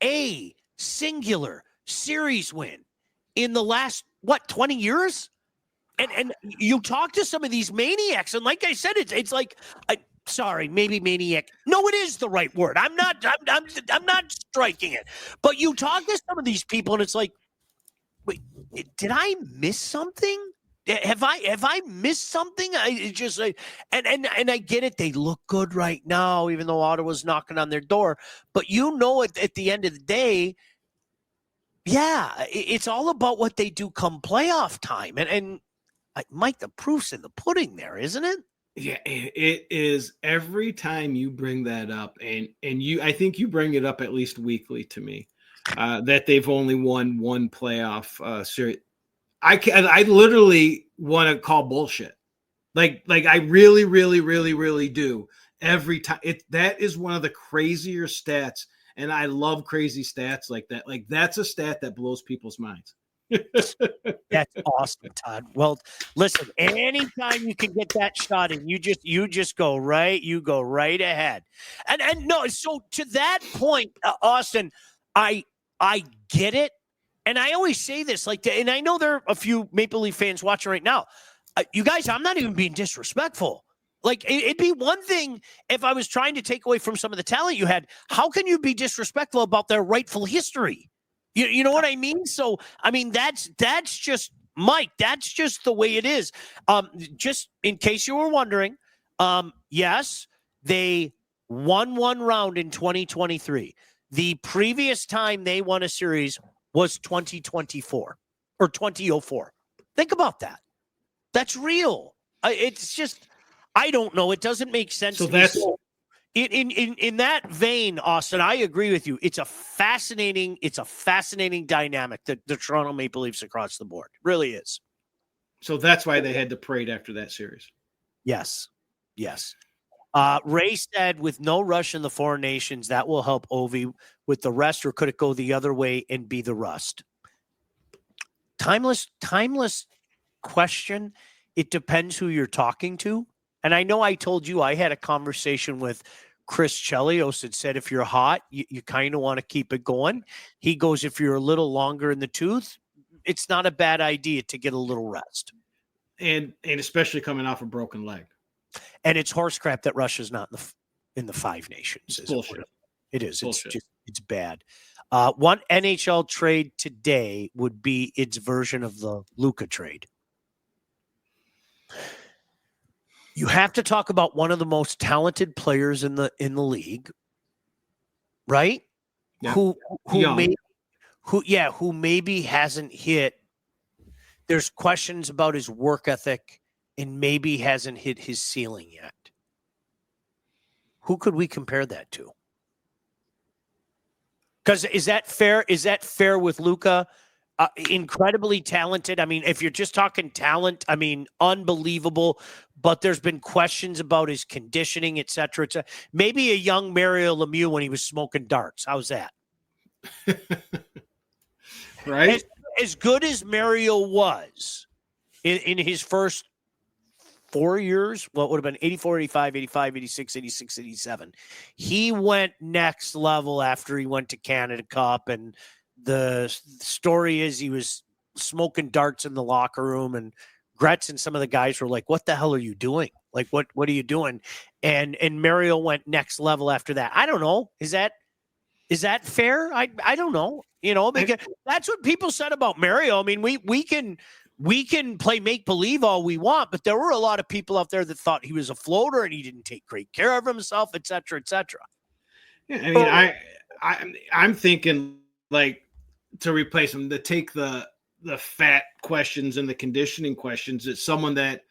S2: a singular series win in the last, 20 years? And you talk to some of these maniacs, and like I said, it's like, sorry, maybe maniac. No, it is the right word. I'm not striking it. But you talk to some of these people, and it's like, wait, did I miss something? Have I missed something? It's just like, and I get it. They look good right now, even though Ottawa's knocking on their door. But at the end of the day, yeah, it's all about what they do come playoff time. And Mike, the proof's in the pudding there, isn't it?
S3: Yeah, it is. Every time you bring that up, and I think you bring it up at least weekly to me, that they've only won 1 playoff series. I literally want to call bullshit. Like I really, really, really, really do. Every time that is one of the crazier stats, and I love crazy stats like that. Like that's a stat that blows people's minds.
S2: That's awesome, Todd. Well, listen, anytime you can get that shot in, you just go right ahead. And no, so to that point, Austin, I get it. And I always say this, and I know there are a few Maple Leaf fans watching right now. You guys, I'm not even being disrespectful. Like, it'd be one thing if I was trying to take away from some of the talent you had. How can you be disrespectful about their rightful history? You know what I mean? So, I mean, that's just, Mike, that's just the way it is. Just in case you were wondering, yes, they won 1 round in 2023. The previous time they won a series was 2024 or 2004. Think about that. That's real. It's just, I don't know. It doesn't make sense.
S3: So
S2: to
S3: that's
S2: me. In that vein, Austin, I agree with you. It's a fascinating dynamic, the Toronto Maple Leafs across the board. It really is.
S3: So that's why they had to parade after that series.
S2: Yes. Ray said, with no rush in the 4 nations, that will help Ovi with the rest, or could it go the other way and be the rust? Timeless question. It depends who you're talking to. And I know I told you I had a conversation with Chris Chelios that said, if you're hot, you kind of want to keep it going. He goes, if you're a little longer in the tooth, it's not a bad idea to get a little rest.
S3: And especially coming off a broken leg.
S2: And it's horse crap that Russia's not in the 5 nations.
S3: It's bullshit.
S2: It is.
S3: Bullshit.
S2: It's bad. One NHL trade today would be its version of the Luka trade. You have to talk about one of the most talented players in the league, right?
S3: Yeah.
S2: Who maybe hasn't hit. There's questions about his work ethic and maybe hasn't hit his ceiling yet. Who could we compare that to? Because is that fair? Is that fair with Luka? incredibly talented. I mean, if you're just talking talent, I mean, unbelievable. But there's been questions about his conditioning, et cetera. Maybe a young Mario Lemieux when he was smoking darts. How's that?
S3: Right?
S2: As good as Mario was in his first 4 years, what would have been 84, 85, 85, 86, 86, 87. He went next level after he went to Canada Cup. And the story is he was smoking darts in the locker room, and Gretz and some of the guys were like, what the hell are you doing? Like, what are you doing? And Mario went next level after that. I don't know. Is that fair? I don't know. Because that's what people said about Mario. I mean, we can play make-believe all we want, but there were a lot of people out there that thought he was a floater and he didn't take great care of himself, et cetera, et cetera.
S3: Yeah, I mean, I'm thinking, like, to replace him, to take the fat questions and the conditioning questions, it's someone that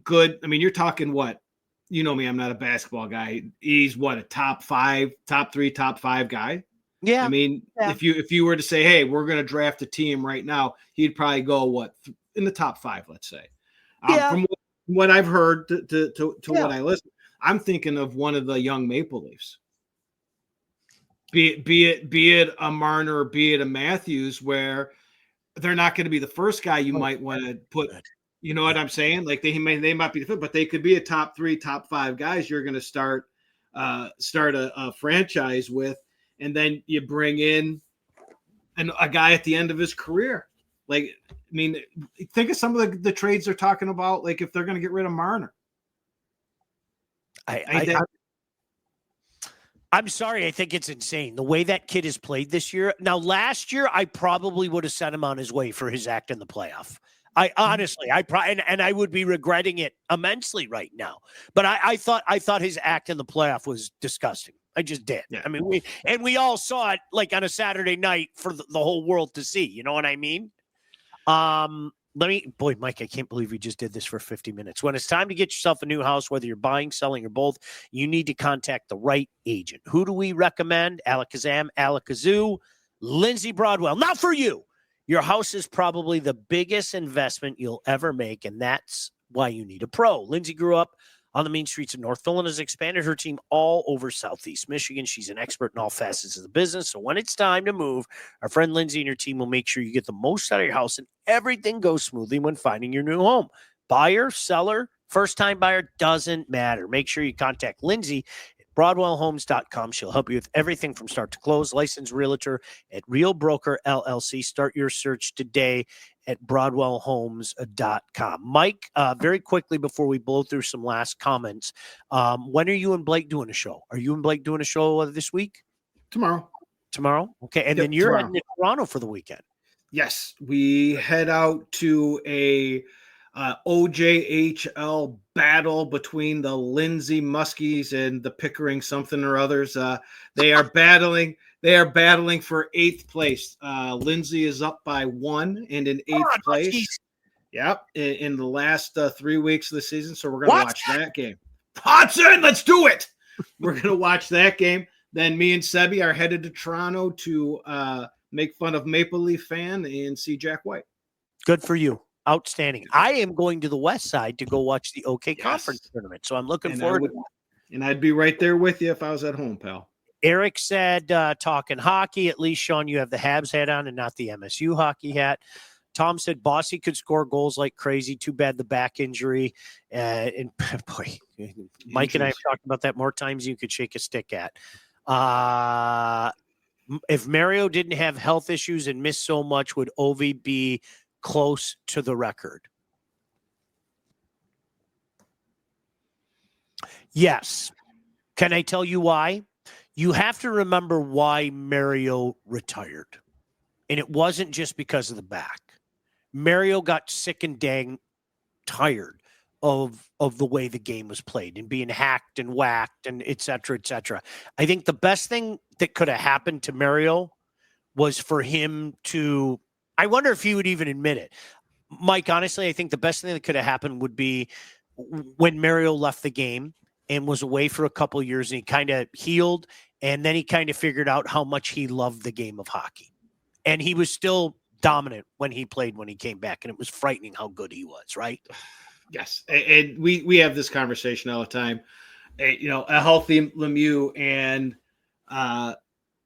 S3: good. I mean, you're talking what? You know me, I'm not a basketball guy. He's what, a top 5, top 3, top 5 guy?
S2: Yeah.
S3: I mean,
S2: yeah.
S3: if you were to say, hey, we're going to draft a team right now, he'd probably go what, in the top 5, let's say. From what I've heard to what I listen, I'm thinking of one of the young Maple Leafs. Be it a Marner, be it a Matthews, where they're not going to be the first guy you might want to put. You know what I'm saying? Like they might be the first, but they could be a top 3, top 5 guys you're going to start a franchise with. And then you bring in a guy at the end of his career. Like, I mean, think of some of the trades they're talking about, like if they're going to get rid of Marner.
S2: I'm sorry. I think it's insane the way that kid has played this year. Now, last year, I probably would have sent him on his way for his act in the playoff. Honestly, and I would be regretting it immensely right now. But I thought his act in the playoff was disgusting. I just did. Yeah. I mean, we all saw it like on a Saturday night for the whole world to see. You know what I mean? Mike, I can't believe we just did this for 50 minutes. When it's time to get yourself a new house, whether you're buying, selling, or both, you need to contact the right agent. Who do we recommend? Alakazam, Alakazoo, Lindsay Broadwell. Not for you. Your house is probably the biggest investment you'll ever make, and that's why you need a pro. Lindsay grew up on the main streets of Northville and has expanded her team all over Southeast Michigan. She's an expert in all facets of the business. So when it's time to move, our friend Lindsay and her team will make sure you get the most out of your house and everything goes smoothly when finding your new home. Buyer, seller, first-time buyer, doesn't matter. Make sure you contact Lindsay at BroadwellHomes.com. She'll help you with everything from start to close. Licensed realtor at Real Broker LLC. Start your search today at BroadwellHomes.com. Mike, very quickly before we blow through some last comments, when are you and Blake doing a show? Are you and Blake doing a show this week?
S3: Tomorrow.
S2: Okay. And then you're heading to Toronto for the weekend.
S3: Yes. We head out to a OJHL battle between the Lindsay Muskies and the Pickering something or others. They are battling for 8th place. Lindsay is up by 1 and in 8th place. Muskies. Yep, in the last 3 weeks of the season. So we're going to watch that game. Hodson, let's do it. We're going to watch that game. Then me and Sebi are headed to Toronto to make fun of Maple Leaf fan and see Jack White.
S2: Good for you. Outstanding. I am going to the West Side to go watch the OK Conference tournament. So I'm looking forward to that.
S3: And I'd be right there with you if I was at home, pal.
S2: Eric said, talking hockey, at least, Sean, you have the Habs hat on and not the MSU hockey hat. Tom said Bossy could score goals like crazy. Too bad the back injury. And boy, Mike and I have talked about that more times than you could shake a stick at. If Mario didn't have health issues and missed so much, would Ovi be close to the record? Yes. Can I tell you why? You have to remember why Mario retired. And it wasn't just because of the back. Mario got sick and dang tired of the way the game was played and being hacked and whacked and et cetera, et cetera. I think the best thing that could have happened to Mario was for him to, I wonder if he would even admit it. Mike, honestly, I think the best thing that could have happened would be when Mario left the game and was away for a couple of years and he kind of healed, and then he kind of figured out how much he loved the game of hockey. And he was still dominant when he played when he came back, and it was frightening how good he was, right?
S3: Yes, and we have this conversation all the time. A healthy Lemieux, and I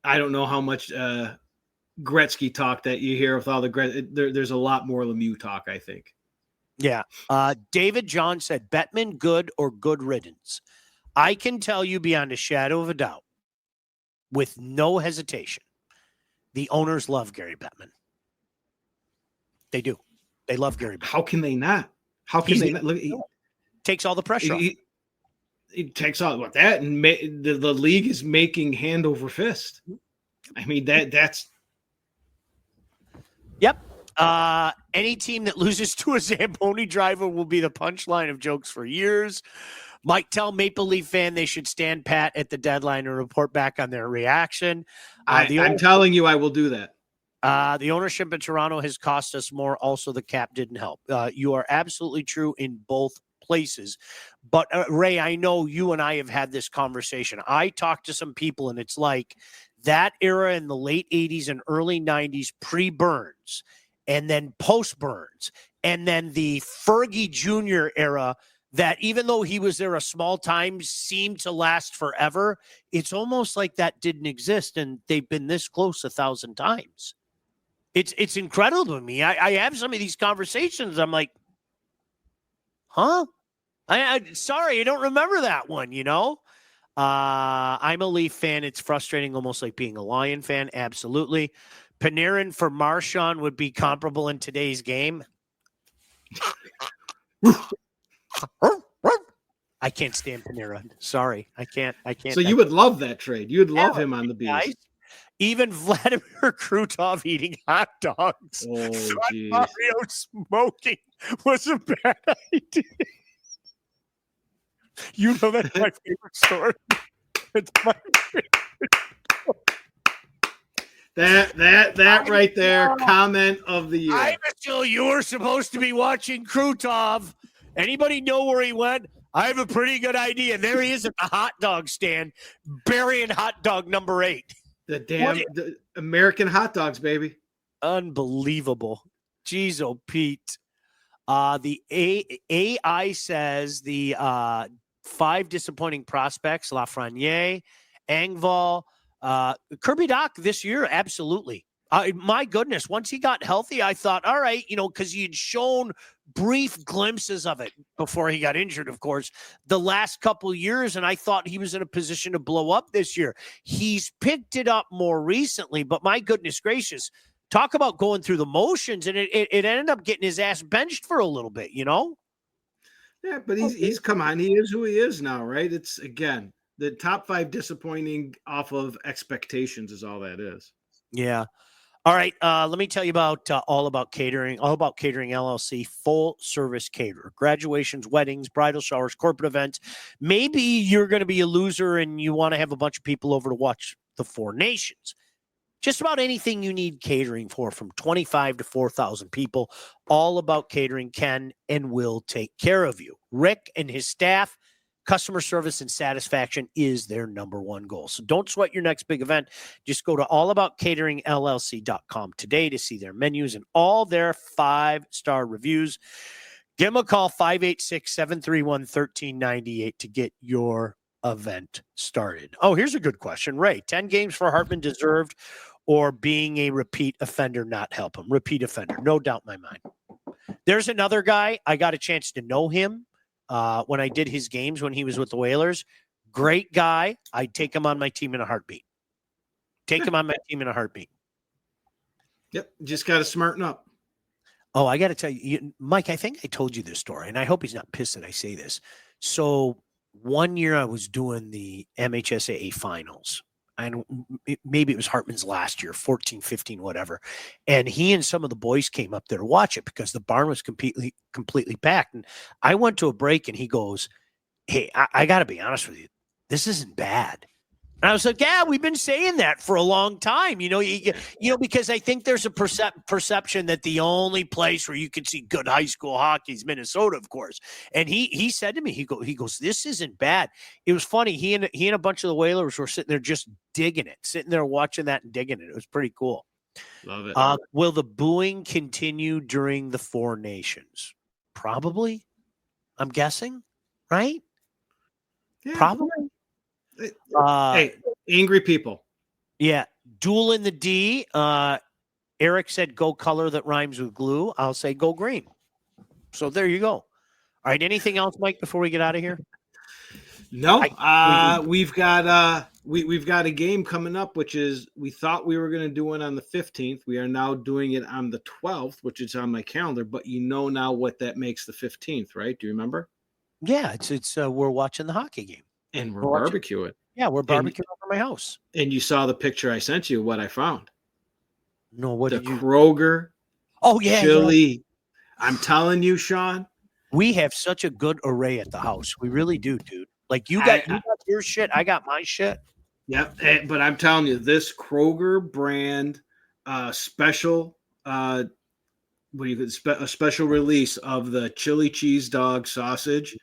S3: don't know how much Gretzky talk that you hear with all the there's a lot more Lemieux talk, I think.
S2: Yeah. David John said, Bettman, good or good riddance? I can tell you beyond a shadow of a doubt, with no hesitation, the owners love Gary Bettman. They do. They love Gary Bettman.
S3: How can they not? How can they not? Look, he
S2: takes all the pressure off.
S3: He takes all what that, and the league is making hand over fist. I mean, that's.
S2: Yep. Any team that loses to a Zamboni driver will be the punchline of jokes for years. Mike, tell Maple Leaf fan they should stand pat at the deadline and report back on their reaction.
S3: I'm telling you, I will do that.
S2: The ownership in Toronto has cost us more. Also, the cap didn't help. You are absolutely true in both places. But, Ray, I know you and I have had this conversation. I talked to some people, and it's like that era in the late 80s and early 90s, pre-Burns, and then post-Burns, and then the Fergie Jr. era that even though he was there a small time, seemed to last forever. It's almost like that didn't exist, and they've been this close 1,000 times. It's incredible to me. I have some of these conversations. I'm like, huh? Sorry, I don't remember that one, I'm a Leaf fan. It's frustrating, almost like being a Lion fan. Absolutely. Panarin for Marchand would be comparable in today's game. I can't stand Panarin. Sorry. I can't.
S3: So you would love that trade. You would love him on the beach.
S2: Even Vladimir Krutov eating hot dogs.
S3: Oh,
S2: Mario smoking was a bad idea. You know that's my favorite story. It's my favorite.
S3: That right there, comment of the year.
S2: Iavasile, you were supposed to be watching Krutov. Anybody know where he went? I have a pretty good idea. There he is at the hot dog stand, burying hot dog number 8.
S3: The American hot dogs, baby.
S2: Unbelievable. Jeez, oh, Pete. The AI says the 5 disappointing prospects, Lafreniere, Engvall, Kirby Dach this year, absolutely. My goodness, once he got healthy, I thought, all right, because he had shown brief glimpses of it before he got injured, of course, the last couple years, and I thought he was in a position to blow up this year. He's picked it up more recently, but my goodness gracious, talk about going through the motions, and it ended up getting his ass benched for a little bit,
S3: Yeah, but he's come on. He is who he is now, right? It's, again, the top 5 disappointing off of expectations is all that is.
S2: Yeah. All right, let me tell you about All About Catering. All About Catering LLC, full-service caterer. Graduations, weddings, bridal showers, corporate events. Maybe you're going to be a loser and you want to have a bunch of people over to watch the Four Nations. Just about anything you need catering for, from 25 to 4,000 people. All About Catering can and will take care of you. Rick and his staff, customer service and satisfaction is their number one goal. So don't sweat your next big event. Just go to allaboutcateringllc.com today to see their menus and all their 5-star reviews. Give them a call, 586-731-1398 to get your event started. Oh, here's a good question. Ray, 10 games for Hartman deserved, or being a repeat offender not help him? Repeat offender, no doubt in my mind. There's another guy. I got a chance to know him when I did his games when he was with the Whalers. Great guy. I'd take him on my team in a heartbeat. Yep,
S3: just got to smarten up.
S2: Oh, I got to tell you, Mike, I think I told you this story, and I hope he's not pissed that I say this. So one year I was doing the MHSAA finals, and maybe it was Hartman's last year, 14, 15, whatever. And he and some of the boys came up there to watch it because the barn was completely packed. And I went to a break, and he goes, hey, I got to be honest with you. This isn't bad. And I was like, yeah, we've been saying that for a long time, because I think there's a perception that the only place where you can see good high school hockey is Minnesota, of course. And he said to me, he goes, this isn't bad. It was funny. He and a bunch of the Whalers were sitting there just digging it, sitting there watching that and digging it. It was pretty cool.
S3: Love it.
S2: Will the booing continue during the Four Nations? Probably. I'm guessing, right?
S3: Yeah.
S2: Probably.
S3: Hey, angry people.
S2: Yeah. Duel in the D. Eric said go color that rhymes with glue. I'll say go green. So there you go. All right. Anything else, Mike, before we get out of here?
S3: No. We've got a game coming up, which is we thought we were going to do it on the 15th. We are now doing it on the 12th, which is on my calendar. But you know now what that makes the 15th, right? Do you remember?
S2: Yeah. It's we're watching the hockey game.
S3: And we're barbecuing.
S2: Yeah, we're barbecuing over my house.
S3: And you saw the picture I sent you, what I found.
S2: No, what did you?
S3: Kroger.
S2: Oh, yeah.
S3: Chili.
S2: Yeah.
S3: I'm telling you, Sean.
S2: We have such a good array at the house. We really do, dude. Like you got your shit. I got my shit.
S3: Yep. But I'm telling you, this Kroger brand special, a special release of the chili cheese dog sausage.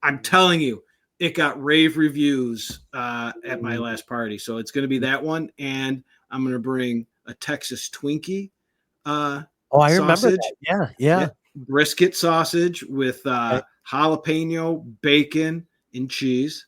S3: I'm telling you, it got rave reviews at my last party. So it's going to be that one. And I'm going to bring a Texas Twinkie
S2: I remember
S3: sausage.
S2: that. Yeah.
S3: Brisket sausage with jalapeno, bacon, and cheese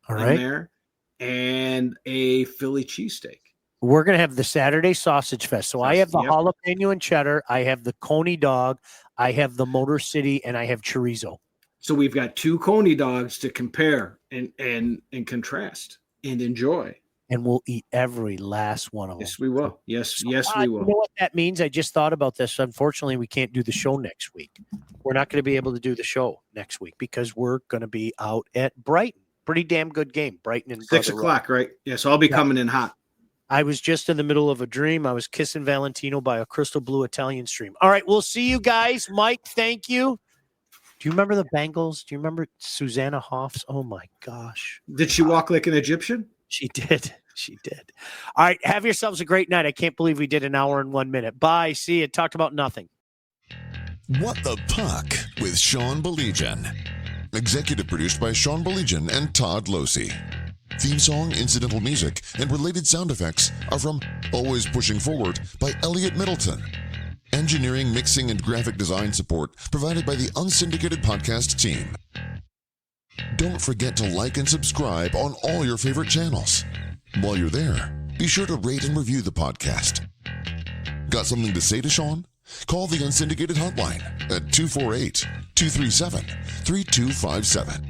S3: in there. And a Philly cheesesteak.
S2: We're going to have the Saturday Sausage Fest. So I have the jalapeno and cheddar. I have the Coney dog. I have the Motor City, and I have chorizo.
S3: So we've got two Coney dogs to compare and contrast and enjoy.
S2: And we'll eat every last one of them.
S3: Yes, we will. Yes, we will.
S2: You know what that means? I just thought about this. Unfortunately, we can't do the show next week. We're not going to be able to do the show next week because we're going to be out at Brighton. Pretty damn good game. Brighton and
S3: 6 o'clock, right? Yeah, so I'll be coming in hot.
S2: I was just in the middle of a dream. I was kissing Valentino by a crystal blue Italian stream. All right, we'll see you guys. Mike, thank you. Do you remember the Bengals? Do you remember Susanna Hoffs? Oh, my gosh.
S3: Did she walk like an Egyptian?
S2: She did. She did. All right. Have yourselves a great night. I can't believe we did an hour and 1 minute. Bye. See you. Talked about nothing.
S1: What the Puck with Sean Baligian. Executive produced by Sean Baligian and Todd Losey. Theme song, incidental music, and related sound effects are from Always Pushing Forward by Elliot Middleton. Engineering, mixing, and graphic design support provided by the Unsyndicated Podcast team. Don't forget to like and subscribe on all your favorite channels. While you're there, be sure to rate and review the podcast. Got something to say to Sean? Call the Unsyndicated hotline at 248-237-3257.